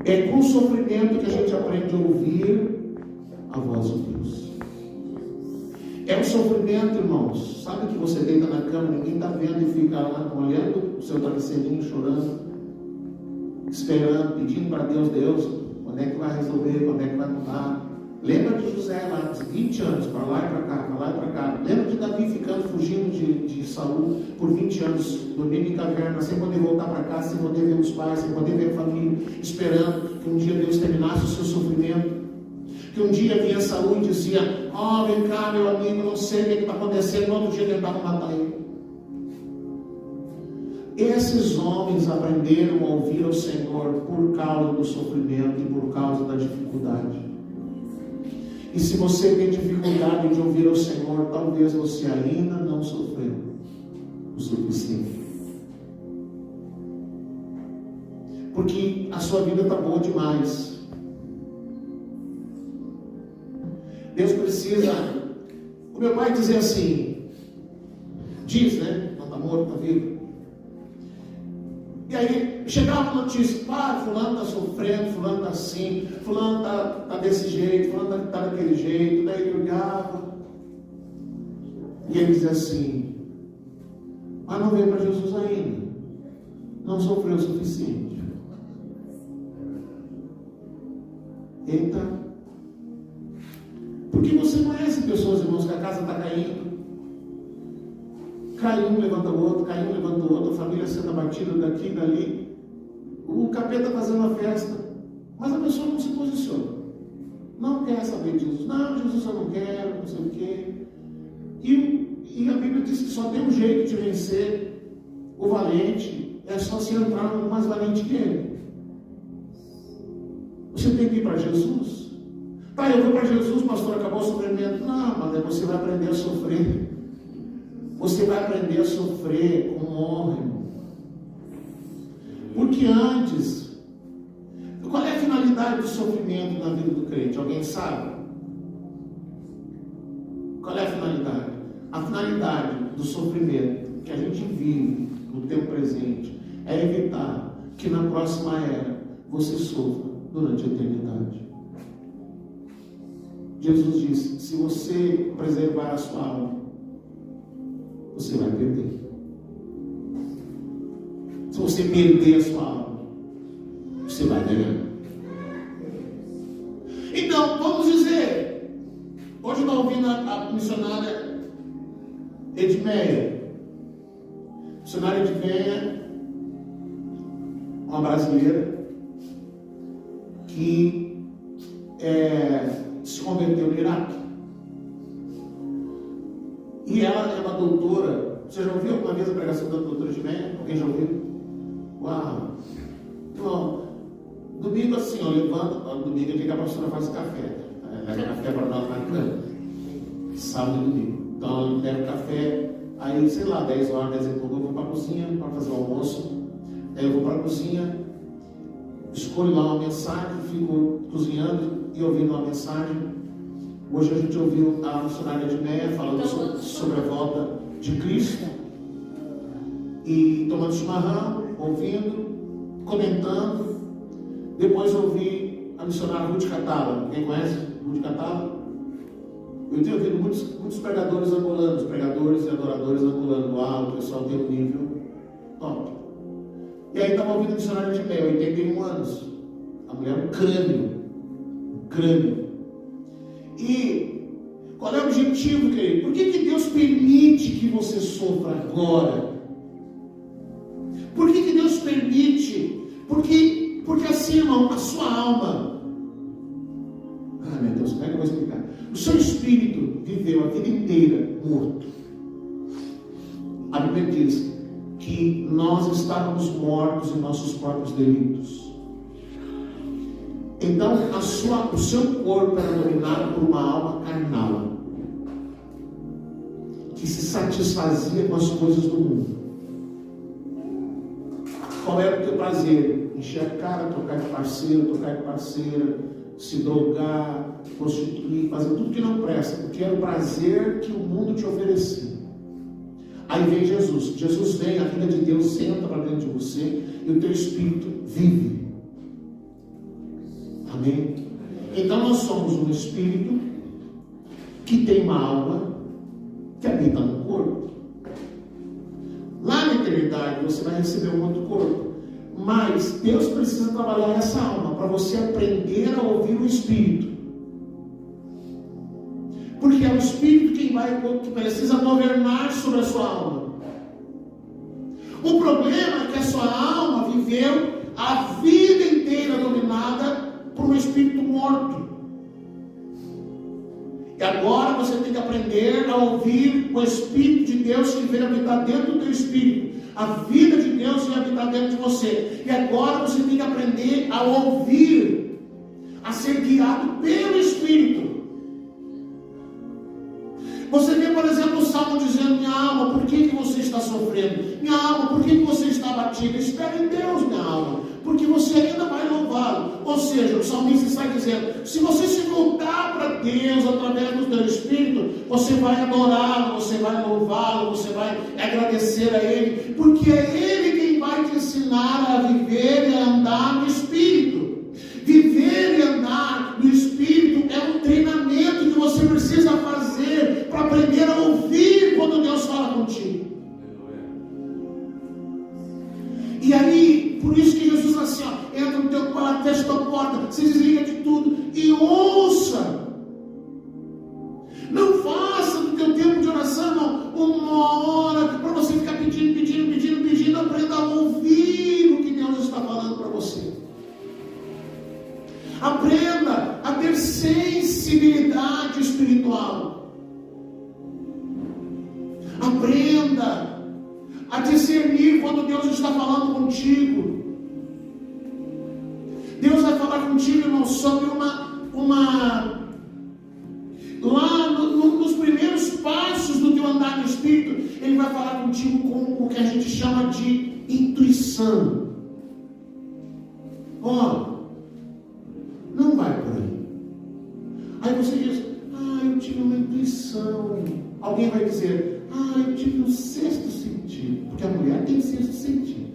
É com o sofrimento que a gente aprende a ouvir a voz de Deus. É o sofrimento, irmãos. Sabe que você deita na cama, ninguém está vendo e fica lá olhando o seu travesseirinho, chorando, esperando, pedindo para Deus: Deus, quando é que vai resolver? Quando é que vai mudar? Lembra de José lá, 20 anos, para lá e para cá, para lá e para cá. Lembra de Davi ficando fugindo de Saul por 20 anos, dormindo em caverna, sem poder voltar para casa, sem poder ver os pais, sem poder ver a família, esperando que um dia Deus terminasse o seu sofrimento. Que um dia vinha Saul e dizia: vem cá, meu amigo, não sei o que está acontecendo. No outro dia tentavam matar ele. Esses homens aprenderam a ouvir ao Senhor por causa do sofrimento e por causa da dificuldade. E se você tem dificuldade de ouvir ao Senhor, talvez você ainda não sofreu o suficiente. Porque a sua vida está boa demais. Deus precisa. O meu pai dizia assim, diz, né? Não está morto, está vivo. E aí chegava a notícia, fulano está sofrendo, fulano está assim, fulano está desse jeito, fulano está daquele jeito. Daí ele olhava e ele dizia assim, mas não veio para Jesus ainda, não sofreu o suficiente. Eita, porque você conhece pessoas, irmãos, que a casa está caindo, cai um, levanta o outro, cai um, levanta o outro, a família sendo abatida daqui e dali, o capeta fazendo a festa, mas a pessoa não se posiciona, não quer saber de Jesus, não, Jesus eu não quero, não sei o quê, e a Bíblia diz que só tem um jeito de vencer o valente, é só se entrar no mais valente que ele. Você tem que ir para Jesus. Tá, eu vou para Jesus, pastor, acabou o sofrimento. Não, mas você vai aprender a sofrer. Você vai aprender a sofrer com honra, irmão. Porque antes, qual é a finalidade do sofrimento na vida do crente? Alguém sabe? Qual é a finalidade? A finalidade do sofrimento que a gente vive no tempo presente é evitar que na próxima era você sofra durante a eternidade. Jesus disse, se você preservar a sua alma, você vai perder. Se você perder a sua alma, você vai ganhar. Então, vamos dizer, hoje eu estou ouvindo a missionária Edmeia. Missionária Edmeia, uma brasileira, que se converteu no Iraque. E ela é uma doutora. Você já ouviu alguma vez a pregação da doutora Edmeia? Alguém já ouviu? Uau! Então, domingo assim, eu levanto. Domingo é dia que a pastora faz café. Ela leva café para nós na cama. Sábado e domingo. Então, eu levo café. Aí, sei lá, 10 horas, 10 e pouco, eu vou para a cozinha para fazer o almoço. Aí eu vou para a cozinha, escolho lá uma mensagem, fico cozinhando e ouvindo uma mensagem. Hoje a gente ouviu a missionária Edmeia falando sobre a volta de Cristo. E tomando chimarrão, ouvindo, comentando. Depois ouvi a missionária Ruth Catala. Quem conhece Ruth Catala? Eu tenho ouvido muitos pregadores angolanos, pregadores e adoradores angolanos. Uau, o pessoal tem um nível top. E aí estava ouvindo a missionária Edmeia, 81 anos. A mulher é um crânio. E qual é o objetivo, querido? Por que Deus permite que você sofra agora? Por que Deus permite? Porque assim, irmão, a sua alma. Ai meu Deus, como é que eu vou explicar? O seu espírito viveu a vida inteira morto. A Bíblia diz que nós estávamos mortos em nossos próprios delitos. Então, o seu corpo era dominado por uma alma carnal, que se satisfazia com as coisas do mundo. Qual era o teu prazer? Encher a cara, trocar de parceiro, trocar de parceira, se drogar, prostituir, fazer tudo que não presta, porque era o prazer que o mundo te oferecia. Aí vem Jesus. Jesus vem, a vida de Deus entra para dentro de você e o teu espírito vive. Amém? Então nós somos um espírito que tem uma alma que habita no corpo. Lá na eternidade você vai receber um outro corpo. Mas Deus precisa trabalhar essa alma para você aprender a ouvir o Espírito. Porque é o Espírito que precisa governar sobre a sua alma. O problema é que a sua alma viveu a vida inteira dominada por um espírito morto. E agora você tem que aprender a ouvir o Espírito de Deus que vem habitar dentro do teu espírito. A vida de Deus vem habitar dentro de você. E agora você tem que aprender a ouvir, a ser guiado pelo Espírito. Você vê, por exemplo, o Salmo dizendo: minha alma, por que você está sofrendo? Minha alma, por que você está abatida? Espera em Deus, minha alma, porque você ainda vai louvá-lo. Ou seja, o salmista está dizendo: se você se voltar para Deus através do teu Espírito, você vai adorá-lo, você vai louvá-lo, você vai agradecer a Ele, porque é Ele quem vai te ensinar a viver e a andar no Espírito. Viver e andar no Espírito é um treinamento que você precisa fazer para aprender a ouvir quando Deus fala contigo. E aí, por isso que Jesus assim, ó, entra no teu quarto, fecha a tua porta, se desliga de tudo e ouça. Não faça do teu tempo de oração uma hora para você ficar pedindo. Aprenda a ouvir o que Deus está falando para você. Aprenda a ter sensibilidade espiritual. Aprenda a discernir quando Deus está falando contigo. Deus vai falar contigo, irmão, sobre lá nos primeiros passos do teu andar no Espírito, Ele vai falar contigo com o que a gente chama de intuição. Não vai por aí. Aí você diz, eu tive uma intuição. Alguém vai dizer, eu tive um sexto sentido, porque a mulher tem sexto sentido.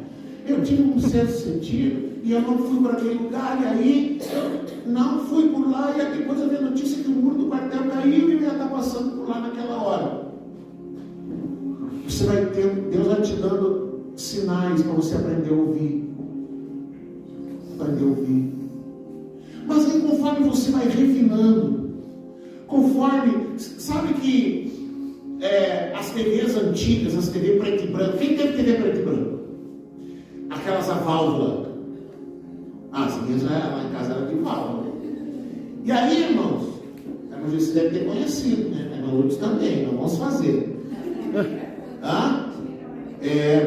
Eu tive um sexto sentido e eu não fui para aquele lugar, e aí não fui por lá, e depois eu vi a notícia que o muro do quartel caiu e eu ia estar passando por lá naquela hora. Você vai ter, Deus vai te dando sinais para você aprender a ouvir. Aprender a ouvir. Mas aí conforme você vai refinando, sabe que as TVs antigas, as TV preto e branco, quem teve TV preto e branco? Aquelas a válvula. As minhas lá em casa era de válvula. E aí, irmãos, você deve ter conhecido, né? A irmã Lourdes também, não vamos fazer.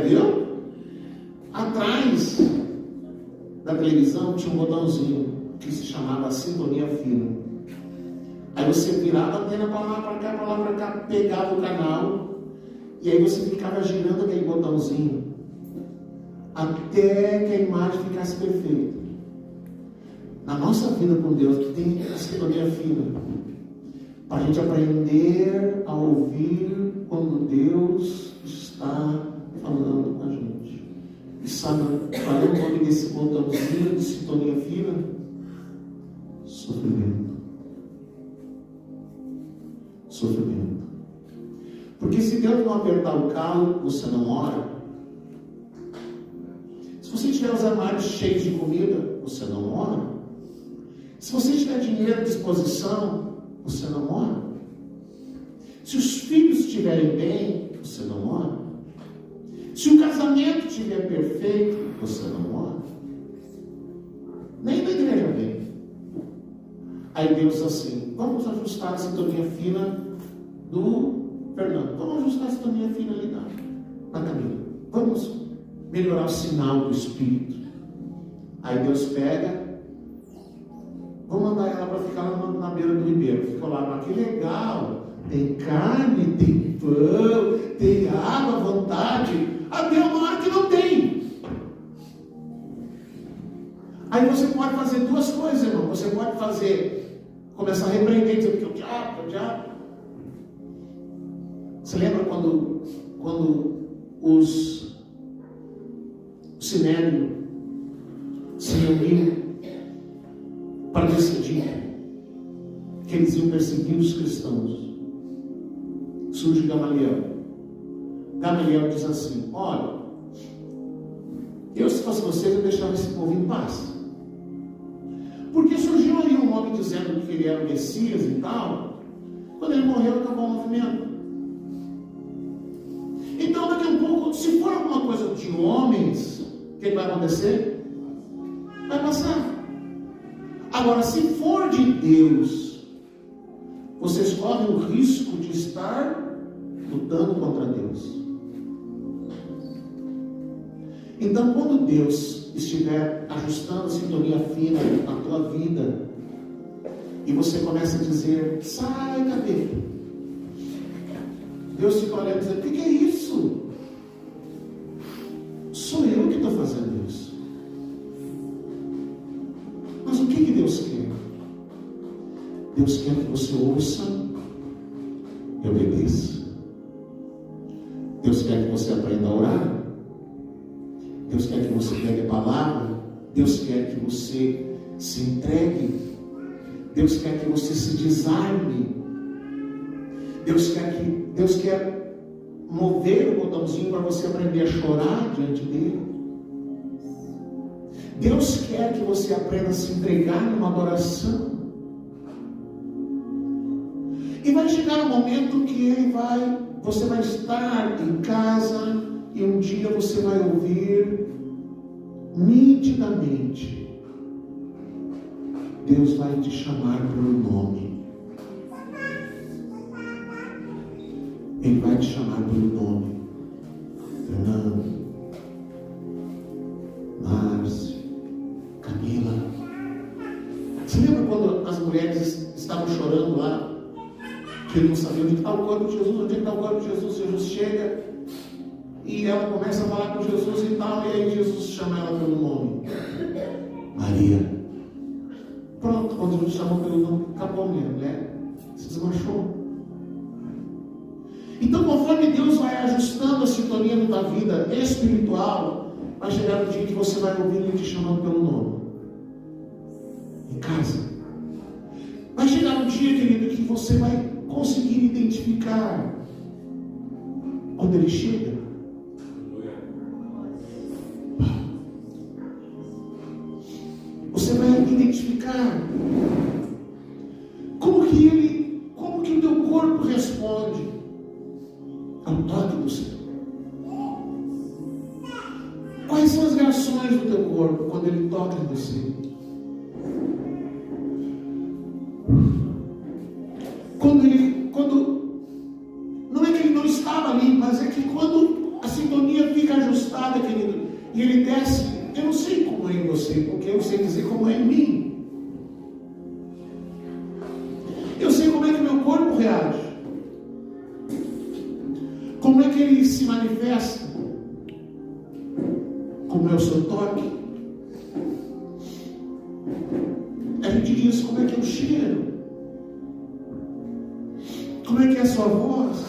Viu? Atrás da televisão tinha um botãozinho que se chamava sintonia fina. Aí você virava a antena para lá, para cá, pegava o canal, e aí você ficava girando aquele botãozinho até que a imagem ficasse perfeita. Na nossa vida com Deus tem a sintonia fina, para a gente aprender a ouvir quando Deus está falando com a gente. E sabe qual é o nome desse botãozinho de sintonia fina? Sofrimento. Porque se Deus não apertar o calo, você não ora. Se você tiver os armários cheios de comida, você não ora. Se você tiver dinheiro à disposição, você não ora. Se os filhos estiverem bem, você não ora. Se o casamento estiver perfeito, você não ora. Nem na igreja bem. Aí Deus assim, vamos ajustar a sintonia fina do Fernando. Vamos ajustar a sintonia fina ali na Camila. Vamos melhorar o sinal do Espírito. Aí Deus pega, vamos mandar ela para ficar lá na beira do ribeiro. Fica lá, mas que legal. Tem carne, tem pão, tem água à vontade. Até uma hora que não tem. Aí você pode fazer duas coisas, irmão. Você pode começar a repreender, dizer que o diabo. Você lembra quando os Sinédrio se reuniram para decidir que eles iam perseguir os cristãos? Surge Gamaliel. Gamaliel diz assim: olha, eu se fosse vocês, eu deixava esse povo em paz. Porque surgiu ali um homem dizendo que ele era o Messias e tal. Quando ele morreu, acabou o movimento. Então, daqui a um pouco, se for alguma coisa de homens, o que vai acontecer? Vai passar. Agora, se for de Deus, vocês correm o risco de estar lutando contra Deus. Então, quando Deus estiver ajustando a sintonia fina na tua vida, e você começa a dizer: sai, cadê? Deus fica olhando e diz: o que é isso? Sou eu que estou fazendo isso. Mas o que Deus quer? Deus quer que você ouça e obedeça. Deus quer que você aprenda a orar. Deus quer que você pegue a palavra. Deus quer que você se entregue. Deus quer que você se desarme. Deus quer mover o botãozinho para você aprender a chorar diante dele. Deus quer que você aprenda a se entregar numa adoração. E vai chegar um momento que você vai estar em casa e um dia você vai ouvir nitidamente: Deus vai te chamar pelo nome. Ele vai te chamar pelo nome. Fernando, Márcio, Camila. Você lembra quando as mulheres estavam chorando lá? Que eles não sabiam onde está o corpo de Jesus, onde está o corpo de Jesus? Jesus chega e ela começa a falar com Jesus e tal, e aí Jesus chama ela pelo nome. Maria. Pronto, quando Jesus chamou pelo nome, acabou mesmo, né? Se desmanchou. Então, conforme Deus vai ajustando a sintonia da tua vida espiritual, vai chegar um dia que você vai ouvir Ele te chamando pelo nome. Em casa. Vai chegar um dia, querido, que você vai conseguir identificar quando Ele chega. Você vai identificar como que o teu corpo responde ao toque do Senhor. Quais são as reações do teu corpo quando Ele toca em você? Não é que Ele não estava ali, mas é que quando a sintonia fica ajustada, querido, e Ele desce, eu não sei como é em você, porque eu sei dizer como é em mim. Eu sei como é que meu corpo reage. Como é que Ele se manifesta? Como é o seu toque? A gente diz como é que é o cheiro. Como é que é a sua voz?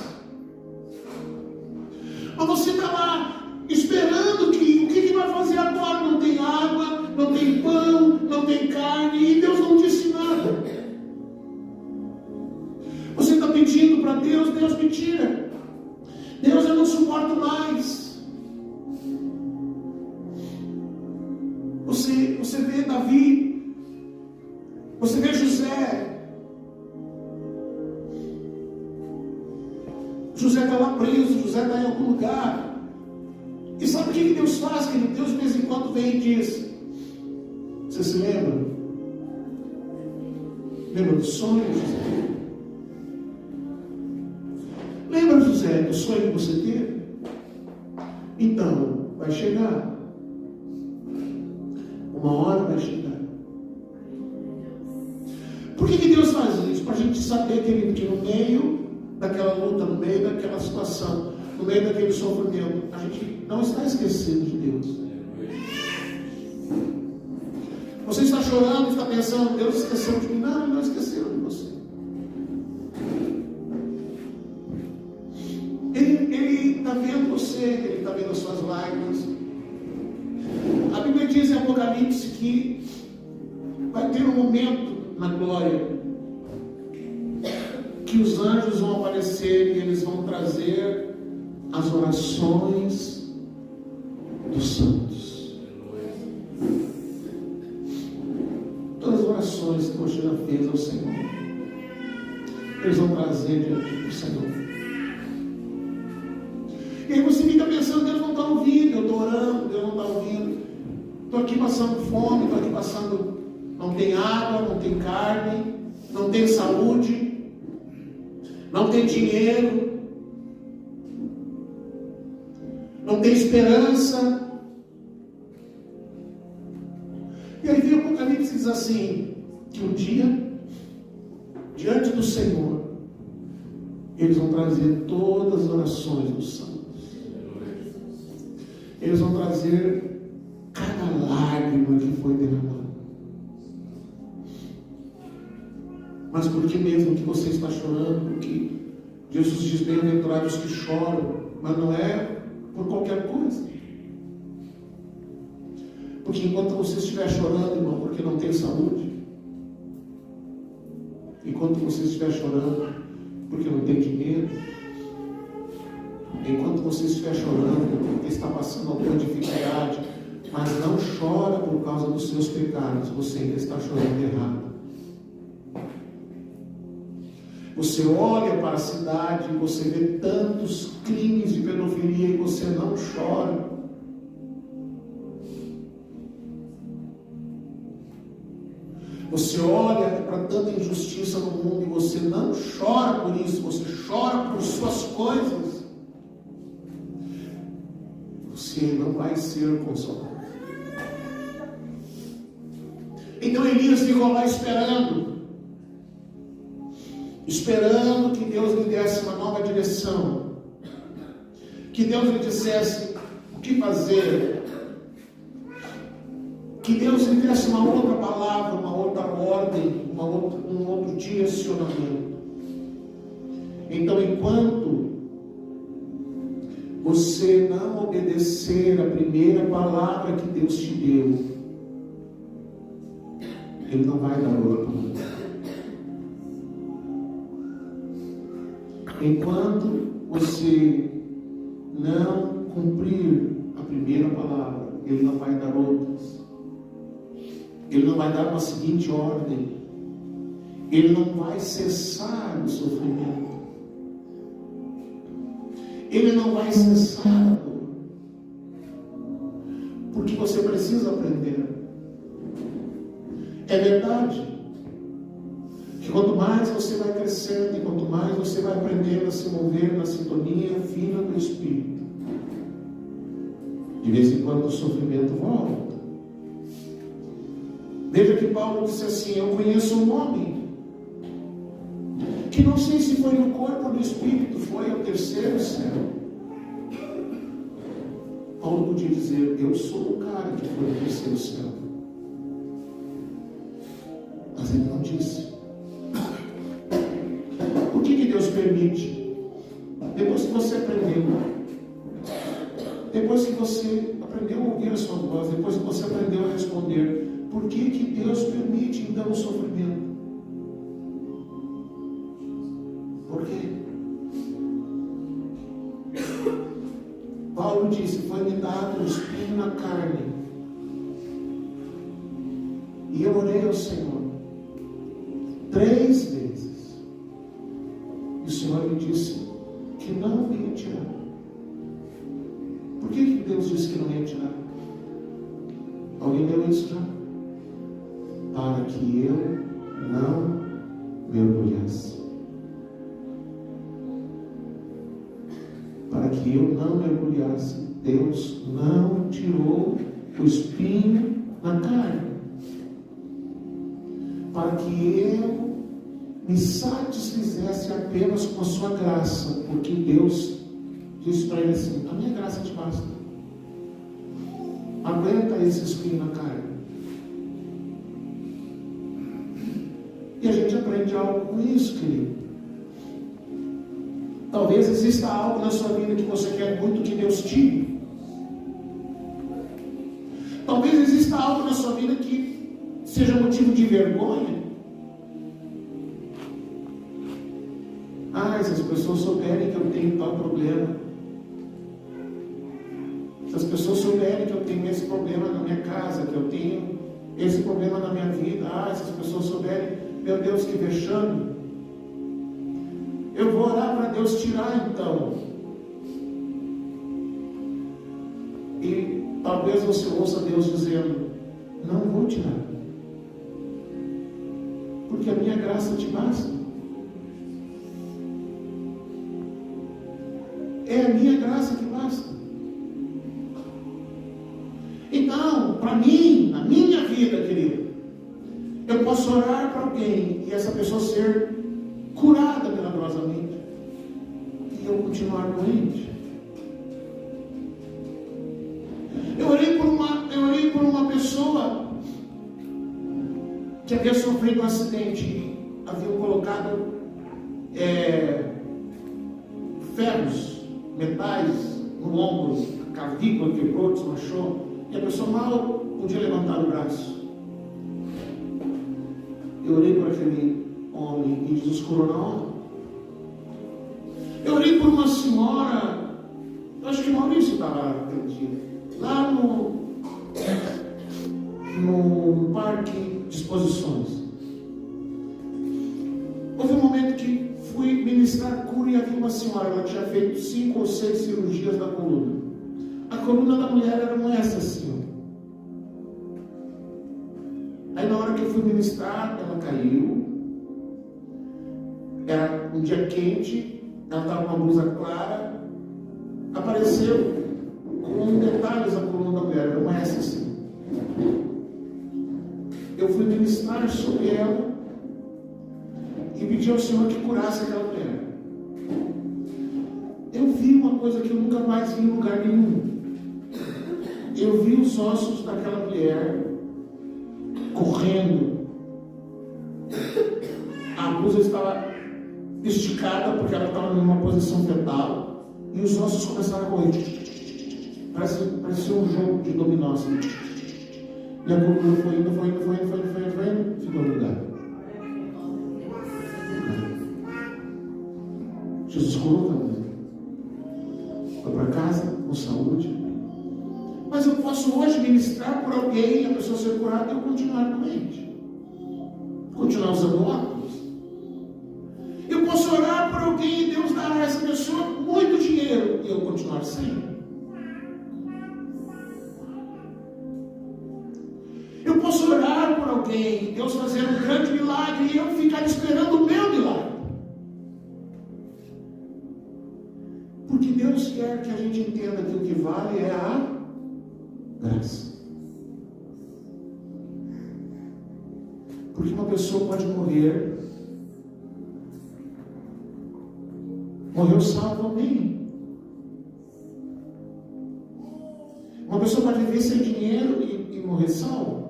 Mas você está lá esperando que o que vai fazer agora? Não tem água, não tem pão, não tem carne, e Deus não disse nada. Você está pedindo para Deus, Deus me tira. Deus, eu não suporto mais. Você vê Davi, você vê José. José está lá preso, José está em algum lugar. E sabe o que Deus faz, querido? Deus de vez em quando vem e diz: você se lembra? Lembra do sonho, José? Lembra, José, do sonho que você teve? Então, vai chegar. Uma hora vai chegar. Por que Deus faz isso? Para a gente saber, querido, que no meio daquela luta, no meio daquela situação, no meio daquele sofrimento, a gente não está esquecendo de Deus. Você está chorando, está pensando: Deus esqueceu de mim. Não, Ele não esqueceu de você. Ele está vendo você, Ele está vendo as suas lágrimas. A Bíblia diz em Apocalipse que vai ter um momento na glória que os anjos vão aparecer e eles vão trazer as orações dos santos. Todas as orações que você já fez ao Senhor, eles vão trazer diante do Senhor. E aí você fica pensando: Deus não está ouvindo, eu estou orando, Deus não está ouvindo. Estou aqui passando fome, estou aqui passando, não tem água, não tem carne, não tem saúde, não tem dinheiro, não tem esperança. E aí vem o Apocalipse e diz assim, que um dia, diante do Senhor, eles vão trazer todas as orações dos santos. Eles vão trazer cada lágrima que foi derramada. Mas por que mesmo que você está chorando? Porque Jesus diz: bem-aventurados que choram, mas não é por qualquer coisa. Porque enquanto você estiver chorando, irmão, porque não tem saúde, enquanto você estiver chorando porque não tem dinheiro, enquanto você estiver chorando porque está passando alguma dificuldade, mas não chora por causa dos seus pecados, você ainda está chorando errado. Você olha para a cidade e você vê tantos crimes de pedofilia e você não chora. Você olha para tanta injustiça no mundo e você não chora por isso, você chora por suas coisas. Você não vai ser consolado. Então Elias ficou lá esperando que Deus lhe desse uma nova direção, que Deus lhe dissesse o que fazer, que Deus lhe desse uma outra palavra, uma outra ordem, um outro direcionamento. Então, enquanto você não obedecer a primeira palavra que Deus te deu, Ele não vai dar outra palavra. Enquanto você não cumprir a primeira palavra, Ele não vai dar outras. Ele não vai dar uma seguinte ordem. Ele não vai cessar o sofrimento. Ele não vai cessar a dor. Porque você precisa aprender. É verdade que quanto mais você vai crescendo e quanto mais você vai aprendendo a se mover na sintonia fina do Espírito, de vez em quando o sofrimento volta. Veja que Paulo disse assim: eu conheço um homem que não sei se foi no corpo ou no Espírito, foi ao terceiro céu. Paulo podia dizer: eu sou o cara que foi ao terceiro céu. Mas ele não disse. Por que Deus permite? Depois que você aprendeu, depois que você aprendeu a ouvir a sua voz, depois que você aprendeu a responder, por que Deus permite então o sofrimento? Por quê? Paulo disse: foi-me dado um espinho na carne, e eu orei ao Senhor 3 vezes, e o Senhor me disse que não ia tirar. Por que Deus disse que não ia tirar? Alguém leu isso já? Para que eu não me orgulhasse. Para que eu não me orgulhasse, Deus não tirou o espinho na carne. Para que eu me satisfizesse apenas com a sua graça, porque Deus disse para ele assim: a minha graça te basta. Aguenta esse espinho na carne. E a gente aprende algo com isso, querido. Talvez exista algo na sua vida que você quer muito que Deus tire. Talvez exista algo na sua vida que seja motivo de vergonha. Se as pessoas souberem que eu tenho tal problema, se as pessoas souberem que eu tenho esse problema na minha casa, que eu tenho esse problema na minha vida, se as pessoas souberem, meu Deus, que vexame, eu vou orar para Deus tirar então. E talvez você ouça Deus dizendo: não vou tirar, porque a minha graça te basta. É a minha graça que basta. Então, para mim, na minha vida, querido, eu posso orar para alguém e essa pessoa ser curada milagrosamente e eu continuar doente. Eu orei por uma pessoa que havia sofrido um acidente haviam colocado ferros, metais no ombro, a clavícula quebrou, desmanchou, e a pessoa mal podia levantar o braço. Eu orei por aquele homem e Jesus curou na hora. Eu orei por uma senhora, eu acho que o Maurício estava lá aquele dia, lá no parque de exposições. Houve um momento que fui ministrar cura e havia uma senhora, ela tinha feito 5 ou 6 cirurgias da coluna. A coluna da mulher era uma essa assim. Aí na hora que eu fui ministrar, ela caiu. Era um dia quente, ela estava com uma blusa clara. Apareceu com detalhes a coluna da mulher, era uma essa assim. Eu fui ministrar sobre ela e pedi ao Senhor que curasse aquela mulher. Eu vi uma coisa que eu nunca mais vi em lugar nenhum. Eu vi os ossos daquela mulher correndo. A blusa estava esticada porque ela estava numa posição fetal e os ossos começaram a correr. Parecia um jogo de dominó assim. E a coluna foi indo, ficou no lugar. Jesus curou também. Foi para casa com saúde. Mas eu posso hoje ministrar por alguém e a pessoa ser curada e eu continuar doente. Continuar usando óculos. Eu posso orar por alguém e Deus dar a essa pessoa muito dinheiro e eu continuar sem. Eu posso orar por alguém e Deus fazer um grande milagre e eu ficar esperando o meu milagre. Porque Deus quer que a gente entenda que o que vale é a graça. Porque uma pessoa pode morreu salvo, amém. Uma pessoa pode viver sem dinheiro e morrer salvo.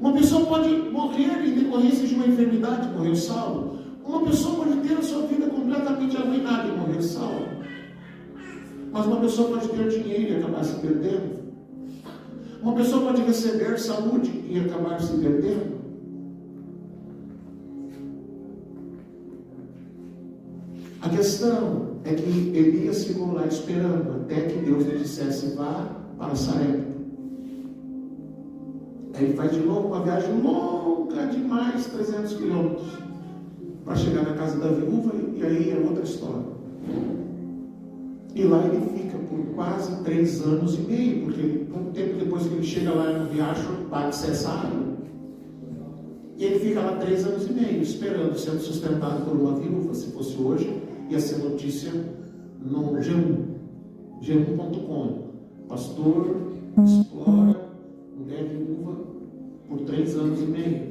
Uma pessoa pode morrer em decorrência de uma enfermidade e morrer salvo. Uma pessoa pode ter a sua vida completamente arruinada e morrer salvo. Mas uma pessoa pode ter dinheiro e acabar se perdendo. Uma pessoa pode receber saúde e acabar se perdendo. A questão é que Elias ficou lá esperando até que Deus lhe dissesse: vá para Sarepta. Aí ele faz de novo uma viagem longa demais, 300 quilômetros, para chegar na casa da viúva, e aí é outra história. E lá ele fica por quase 3 anos e meio, porque pouco tempo depois que ele chega lá no riacho, bate cessado. E ele fica lá 3 anos e meio, esperando, sendo sustentado por uma viúva. Se fosse hoje, ia ser notícia no G1.com. Pastor explora mulher viúva por 3 anos e meio.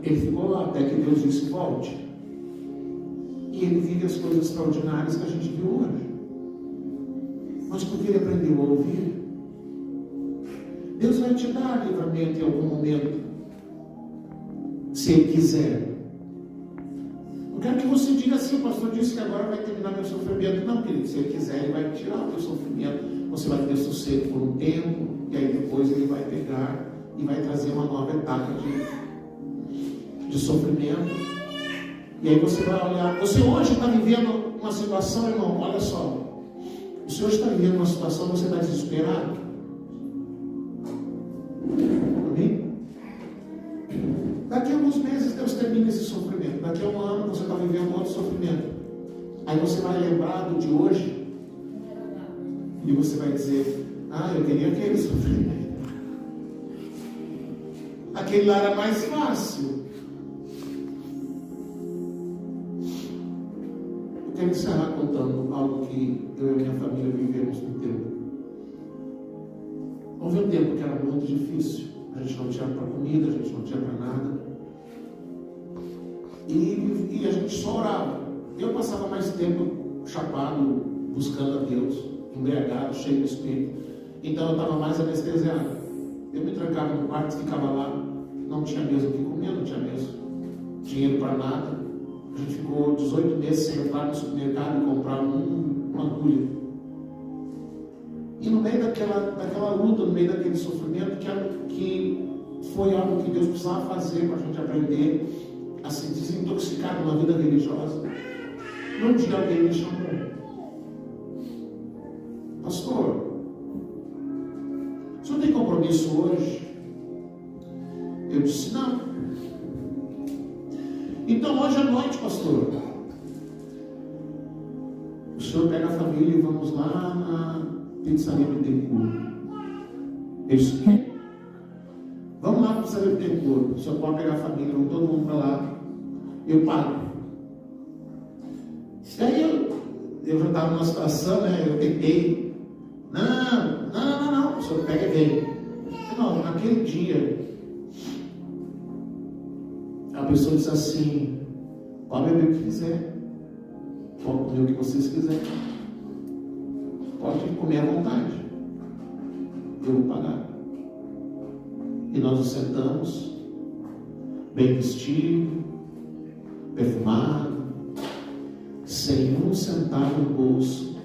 Ele ficou lá até que Deus disse: volte. E ele vive as coisas extraordinárias que a gente viu hoje. Mas porque ele aprendeu a ouvir. Deus vai te dar livramento em algum momento, se Ele quiser. Não quero que você diga assim: o pastor disse que agora vai terminar meu sofrimento. Não, querido, se Ele quiser, Ele vai tirar o teu sofrimento. Você vai ter sossego por um tempo, e aí depois Ele vai pegar e vai trazer uma nova etapa de sofrimento. E aí você vai olhar. Você hoje está vivendo uma situação, irmão, olha só. O senhor está vivendo uma situação, você está desesperado. Amém? Daqui a alguns meses Deus termina esse sofrimento. Daqui a um ano você está vivendo outro sofrimento. Aí você vai lembrar do de hoje. E você vai dizer: ah, eu queria aquele sofrimento. Aquele lá era mais fácil. Eu quero encerrar contando algo que eu e a minha família vivemos no tempo. Houve um tempo que era muito difícil. A gente não tinha para comida, a gente não tinha para nada. E a gente só orava. Eu passava mais tempo chapado, buscando a Deus, embriagado, cheio do Espírito. Então eu estava mais anestesiado. Eu me trancava no quarto, ficava lá não tinha mesmo o que comer, não tinha mesmo dinheiro para nada. A gente ficou 18 meses sem entrar no supermercado e comprar uma agulha. E no meio daquela luta, no meio daquele sofrimento, que foi algo que Deus precisava fazer para a gente aprender a se desintoxicar de uma vida religiosa. Num dia alguém me chamou: pastor, o senhor tem compromisso hoje? Eu disse: não. Então hoje à noite, pastor, o senhor pega a família e vamos lá na pizzaria Bittencourt. Eu disse: vamos lá na pizzaria Bittencourt. O senhor pode pegar a família, vamos todo mundo para lá, eu pago. E aí eu já estava numa situação, né? Eu tentei. Não, o senhor pega e vem. Não, naquele dia a pessoa disse assim: pode beber o que quiser, pode comer o que vocês quiserem, pode comer à vontade, eu vou pagar. E nós nos sentamos, bem vestido, perfumado, sem um centavo no bolso,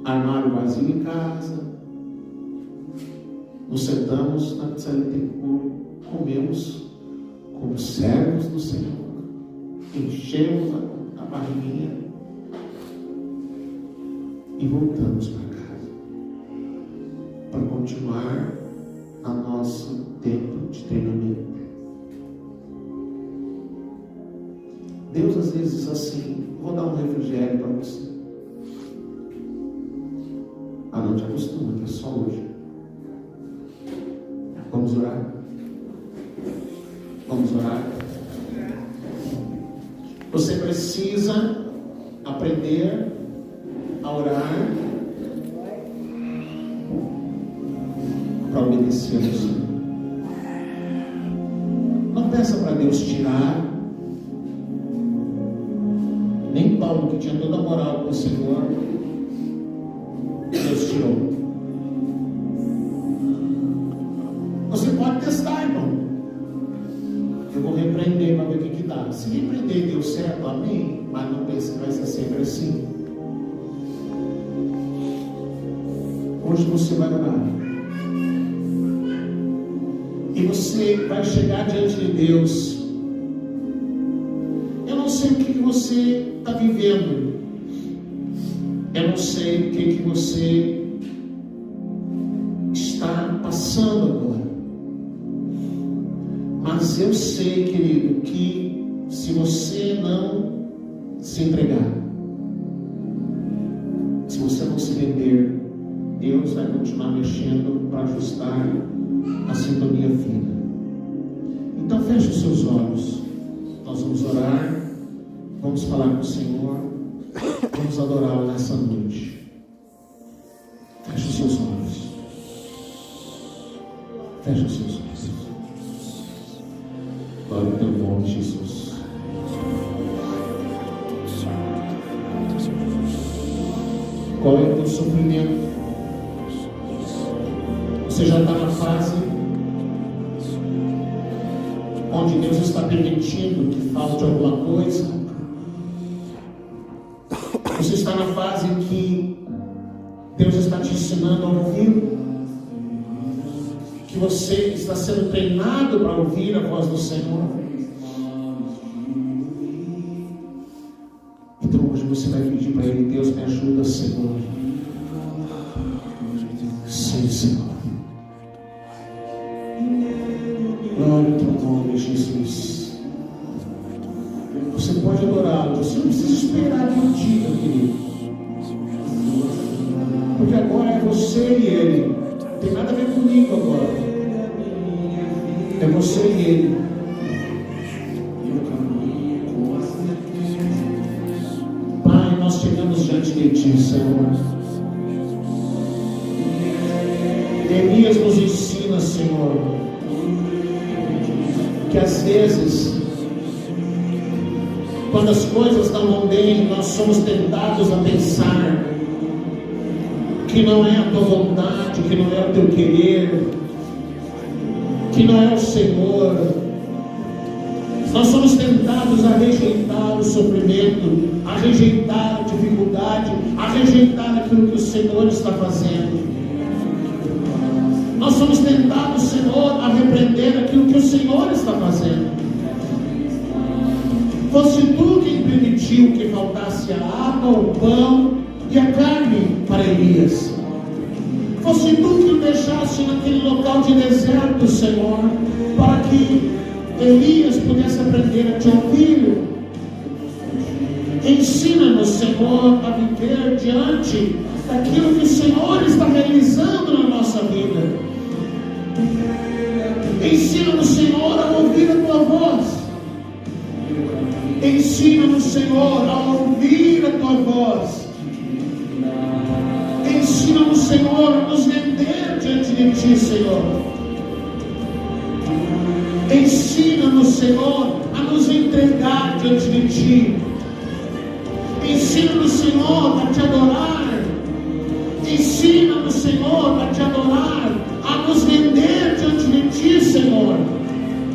armário vazio em casa. Nos sentamos na pizzaria Bittencourt, comemos como servos do Senhor, enchemos a barriguinha e voltamos para casa para continuar a nosso tempo de treinamento. Deus às vezes diz assim: vou dar um refrigério para você. Não te acostuma, que é só hoje. Vamos orar? Vamos orar? Você precisa aprender a orar para obedecer ao Senhor. Não peça para Deus tirar. Nem Paulo, que tinha toda a moral com o Senhor, Deus tirou. Você pode testar, irmão. Eu vou repreender para ver o que dá. Se repreender e deu certo, amém. Mas não pense que vai ser sempre assim. Hoje você vai orar. E você vai chegar diante de Deus. Eu não sei o que você está vivendo. Eu não sei o que você está passando agora. Mas eu sei, querido, que se você não se entregar, se você não se render, Deus vai continuar mexendo para ajustar a sintonia fina. Então feche os seus olhos. Nós vamos orar, vamos falar com o Senhor, vamos adorá-lo nessa noite. Feche os seus olhos. Feche os seus olhos. Glória ao teu nome, Jesus. Qual é o teu sofrimento? Você já está na fase onde Deus está permitindo que falte alguma coisa? Você está na fase em que Deus está te ensinando a ouvir? Que você está sendo treinado para ouvir a voz do Senhor? Então hoje você vai pedir para Ele: Deus, me ajuda, Senhor. Sim, Senhor. Glória ao teu nome, Jesus. Você pode adorá-lo. Você não precisa esperar que eu diga, querido. Porque agora é você e Ele. Não tem nada a ver comigo agora. É você e Ele. Pai, nós chegamos diante de Ti, Senhor. Elias nos ensina, Senhor, que às vezes, quando as coisas não vão bem, nós somos tentados a pensar que não é a tua vontade, que não é o teu querer, que não é o Senhor. Nós somos tentados a rejeitar o sofrimento, a rejeitar a dificuldade, a rejeitar aquilo que o Senhor está fazendo. Nós somos tentados, Senhor, a repreender aquilo que o Senhor está fazendo. Fosse tu quem permitiu que faltasse a água, o pão e a carne para Elias. Fosse tu que o deixasse naquele local de deserto, Senhor, para que Elias pudesse aprender a te ouvir. Ensina-nos, Senhor, a viver diante daquilo que o Senhor está realizando na nossa vida. Ensina-nos, Senhor, a ouvir a tua voz. Ensina-nos, Senhor, a ouvir a tua voz. Ensina-nos, Senhor, a nos render diante de ti, Senhor. Ensina-nos, Senhor, a nos entregar diante de ti. Ensina-nos, Senhor, a te adorar. Ensina-nos, Senhor, a te adorar, a nos render diante de ti, Senhor,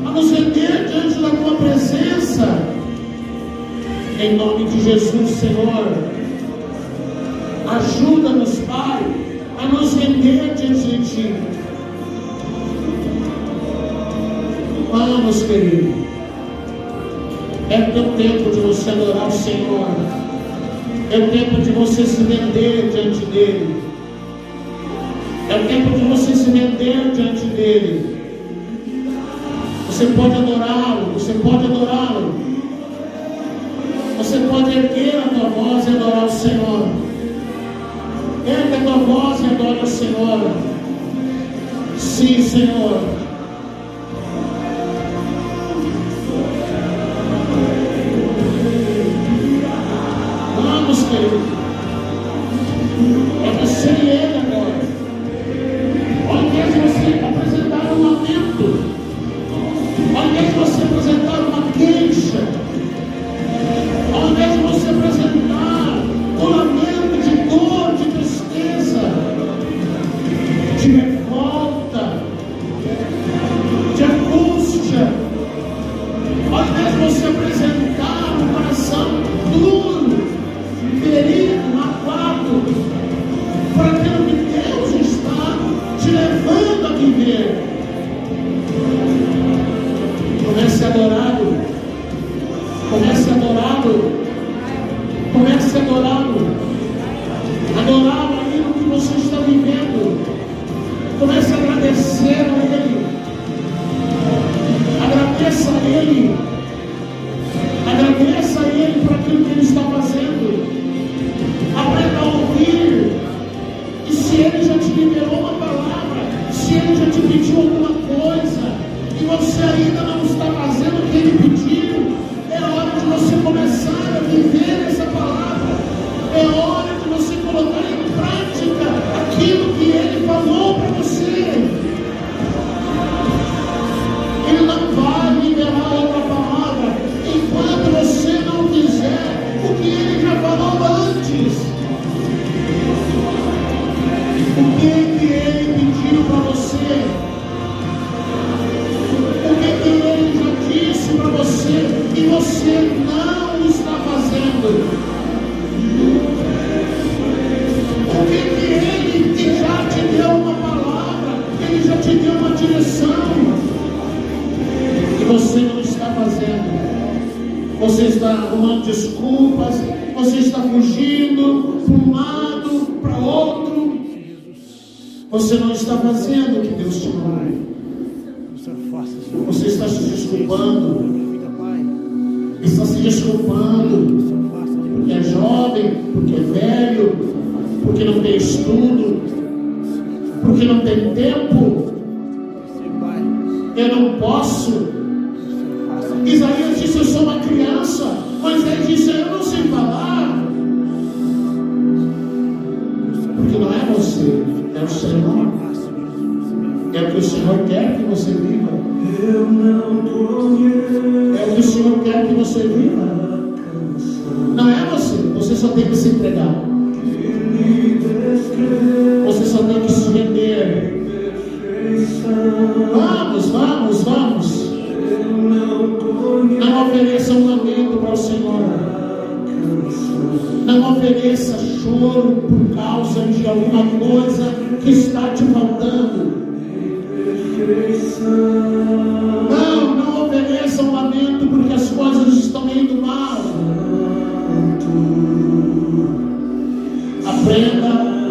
a nos render diante da tua presença. Em nome de Jesus, Senhor, ajuda-nos, Pai, a nos render diante de ti. Vamos, querido. É o teu tempo de você adorar o Senhor. É o tempo de você se render diante dele. É o tempo de você se render diante dele. Você pode adorá-lo. Você pode adorá-lo. Você pode erguer a tua voz e adorar o Senhor. Ergue a tua voz e adora o Senhor. Sim, Senhor. Vamos, querido. É você e ele agora. Ao invés de você apresentar um lamento, ao invés de você apresentar uma queixa, ao invés de você apresentar um lamento de dor, de tristeza, de revolta, de angústia, ao invés de você apresentar um coração duro, ferido, magoado, para aquilo que Deus está te levando a viver, comece a adorá-lo. Comece a adorá-lo. Comece a adorá-lo. Adorá-lo aquilo que você está vivendo. Comece a agradecer a Ele. Agradeça a Ele. Agradeça a Ele por aquilo que Ele está fazendo. Aprenda a ouvir. E se Ele já te liberou uma palavra, se Ele já te pediu alguma coisa, e você ainda não está fazendo o que Ele pediu, é hora de você começar a viver essa palavra. É hora de você colocar em prática aquilo que Ele falou para você. Ele não vai liberar outra palavra enquanto você não fizer o que Ele já falou antes. O que Ele pediu para você? O que Ele já disse para você e você não está fazendo? O que Ele já te deu uma palavra, Ele já te deu uma direção e você não está fazendo? Você está arrumando desculpas, você está fugindo para um lado, para outro. Você não está fazendo o que Deus te mandou. Você está se desculpando. Está se desculpando porque é jovem, porque é velho, porque não tem estudo, porque não tem tempo. Eu não posso. Isaías disse: eu sou uma criança. Moisés disse: eu não sei falar. Porque não é você, é o Senhor. É o que o Senhor quer que você viva. É o que o Senhor quer que você viva. Não é você. Você só tem que se entregar. Você só tem que se render. Vamos, vamos. ofereça um lamento para o Senhor. Não ofereça choro por causa de alguma coisa que está te faltando. Não ofereça um lamento porque as coisas estão indo mal. Aprenda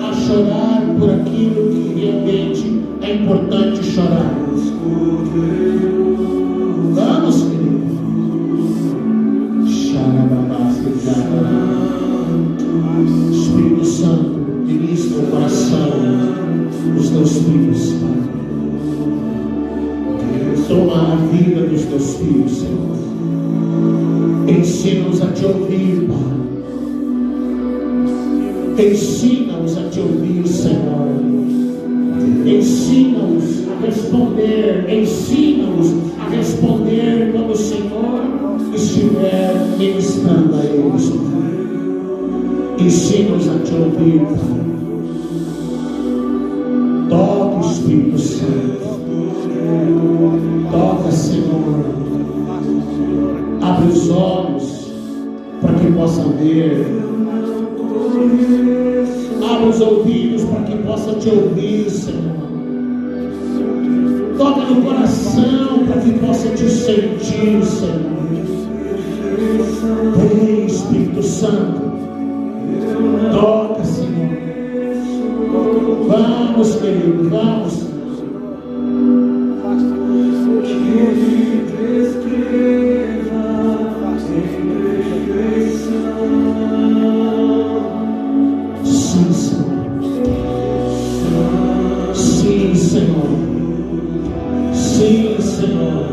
a chorar por aquilo que realmente é importante chorar. Vamos, querido. Espírito Santo, ministra o coração dos teus filhos, Pai. Toma a vida dos teus filhos, Senhor. Ensina-os a te ouvir, Pai. Ensina-os a te ouvir, Senhor. Ensina-os a responder. Ensina-os a responder quando o Senhor estiver ministrando a eles, Pai. Ensina-os a te ouvir, Pai. Toca, Espírito Santo. Toca, Senhor. Abre os olhos para que possa ver. Abre os ouvidos para que possa te ouvir, Senhor. Toca no coração para que possa te sentir, Senhor. Vem, Espírito Santo. Toca, Senhor. Vamos, querido, vamos. Sim, Senhor. Sim, Senhor. Sim, Senhor.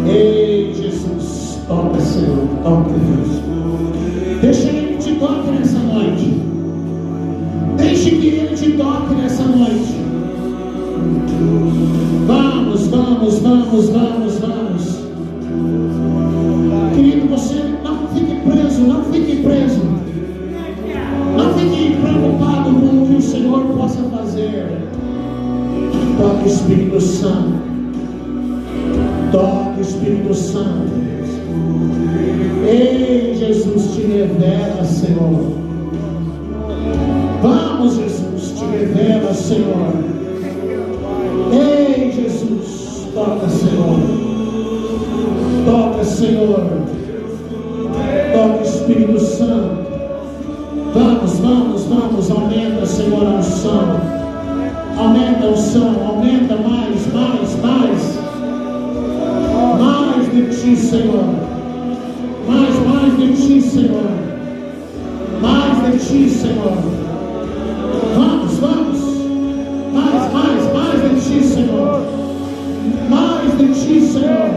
Ei, Jesus, toca, Senhor, toca, Deus. Deixa Ele te toque nessa noite. Deixe que Ele te toque nessa noite. Vamos, vamos, vamos, vamos, vamos. Querido, você não fique preso, não fique preso. Não fique preocupado com o que o Senhor possa fazer. Toque, Espírito Santo. Toque, Espírito Santo. Ei, Jesus, te revela, Senhor. Vamos, Jesus, te revela, Senhor. Ei, Jesus, toca, Senhor. Toca, Senhor. Toca, Espírito Santo. Vamos, vamos, vamos. Aumenta, Senhor, a unção. Aumenta a unção. Aumenta mais, mais, mais. Mais de ti, Senhor. Mais de ti, Senhor. Mais de ti, Senhor. Vamos, vamos. Mais de ti, Senhor. Mais de ti, Senhor.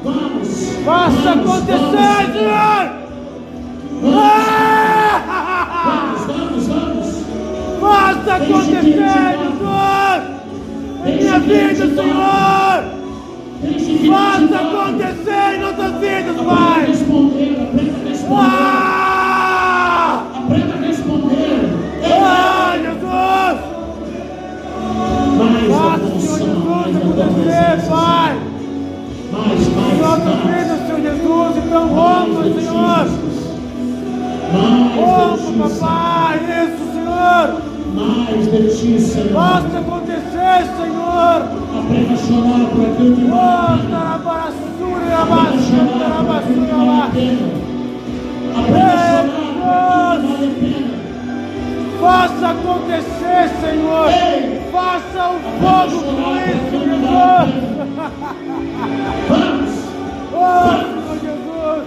Vamos. Faça acontecer, Senhor. Vamos. Faça acontecer, Jesus. Em minha vida, Senhor. Faça acontecer em nossas vidas, Pai. Aprenda a responder. Ah, Jesus. Faça, Senhor Jesus, acontecer, Pai. Em nossas vidas, Senhor Jesus. Então rompa, Senhor. Rompa, papai. Isso, Senhor. Mais de ti, Senhor. Faça acontecer, Senhor. Aprenda a chorar por aquilo que vale a pena. Aprenda a chorar por aquilo que vale a pena. Aprenda a chorar por aquilo que vale a pena. Faça acontecer, Senhor. Faça o fogo fluir, Senhor Jesus. Vamos. Oh, Senhor Jesus.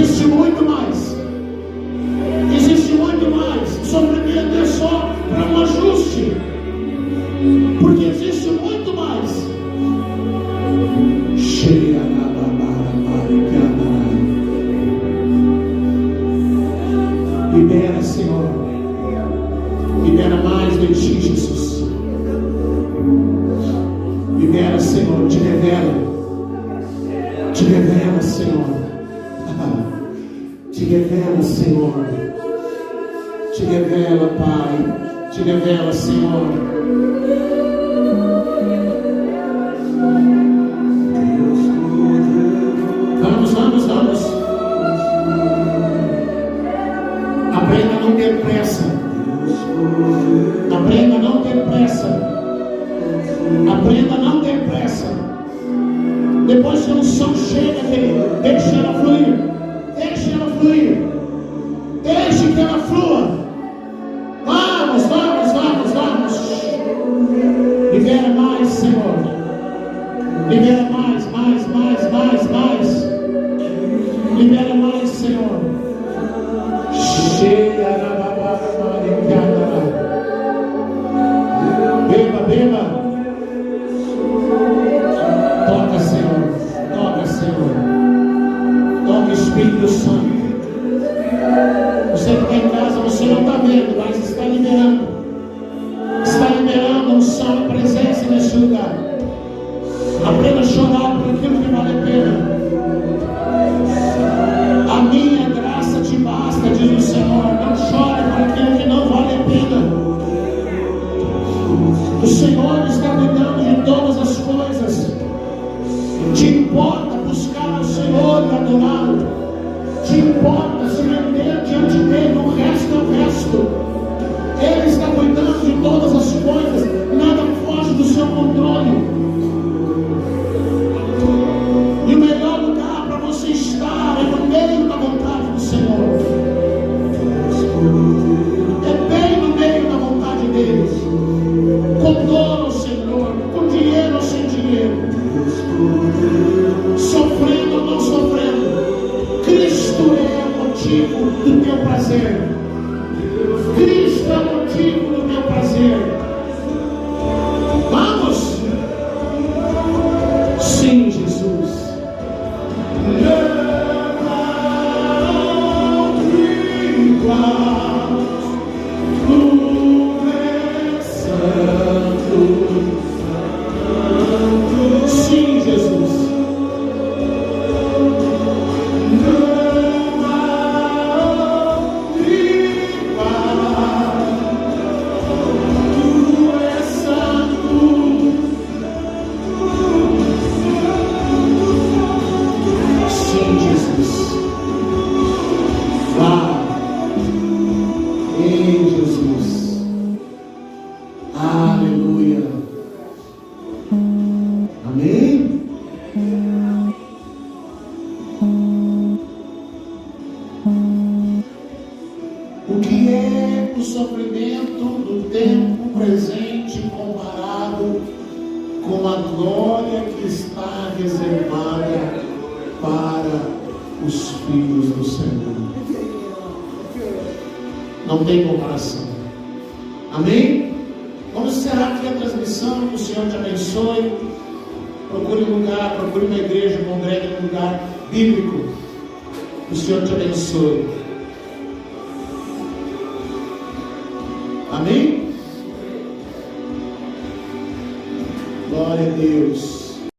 existe muito mais. Existe muito mais. O sofrimento é só para um ajuste. Porque existe muito mais. Libera, Senhor. Libera mais de ti, Jesus. Libera, Senhor. Te revela. Te revela, Senhor. Te revela, Senhor. Te revela, Pai. Te revela, Senhor. Vamos. Aprenda a não ter pressa. Aprenda a não ter pressa. Aprenda a não ter pressa. Depois que a unção chega, deixa ela fluir. Deixa ela fluir. Deixe que ela flua. Vamos. Libera mais, Senhor. Libera mais. Libera mais, Senhor. Cheia da babá, beba. Toca, Senhor. Toca, Espírito Santo. Você que está em casa, você não está vendo, mas está liberando. Está liberando unção e presença neste lugar. Aprenda a chorar por aquilo que vale a pena. A minha graça te basta, diz o Senhor. Não chore por aquilo que não vale a pena. O Senhor está cuidando de todas as coisas. Te importa buscar o Senhor e adorá-lo. Te importa se render diante dele. O resto é o resto. Ele está cuidando de todas as coisas. Nada foge do seu controle. E o melhor lugar para você estar é no meio da vontade do Senhor. É bem no meio da vontade dele. Com dor ou sem dor, com dinheiro ou sem dinheiro, sofrendo ou não sofrendo, Cristo é o motivo do teu prazer. Cristo é o motivo do teu prazer. Vamos? Sim, Jesus. Sim, Jesus. O que é o sofrimento do tempo presente comparado com a glória que está reservada para os filhos do Senhor? Não tem comparação. Amém? Vamos encerrar aqui a transmissão. Que o Senhor te abençoe. Procure um lugar, procure uma igreja, congregue em um lugar bíblico. Que o Senhor te abençoe. Amém? Glória a Deus.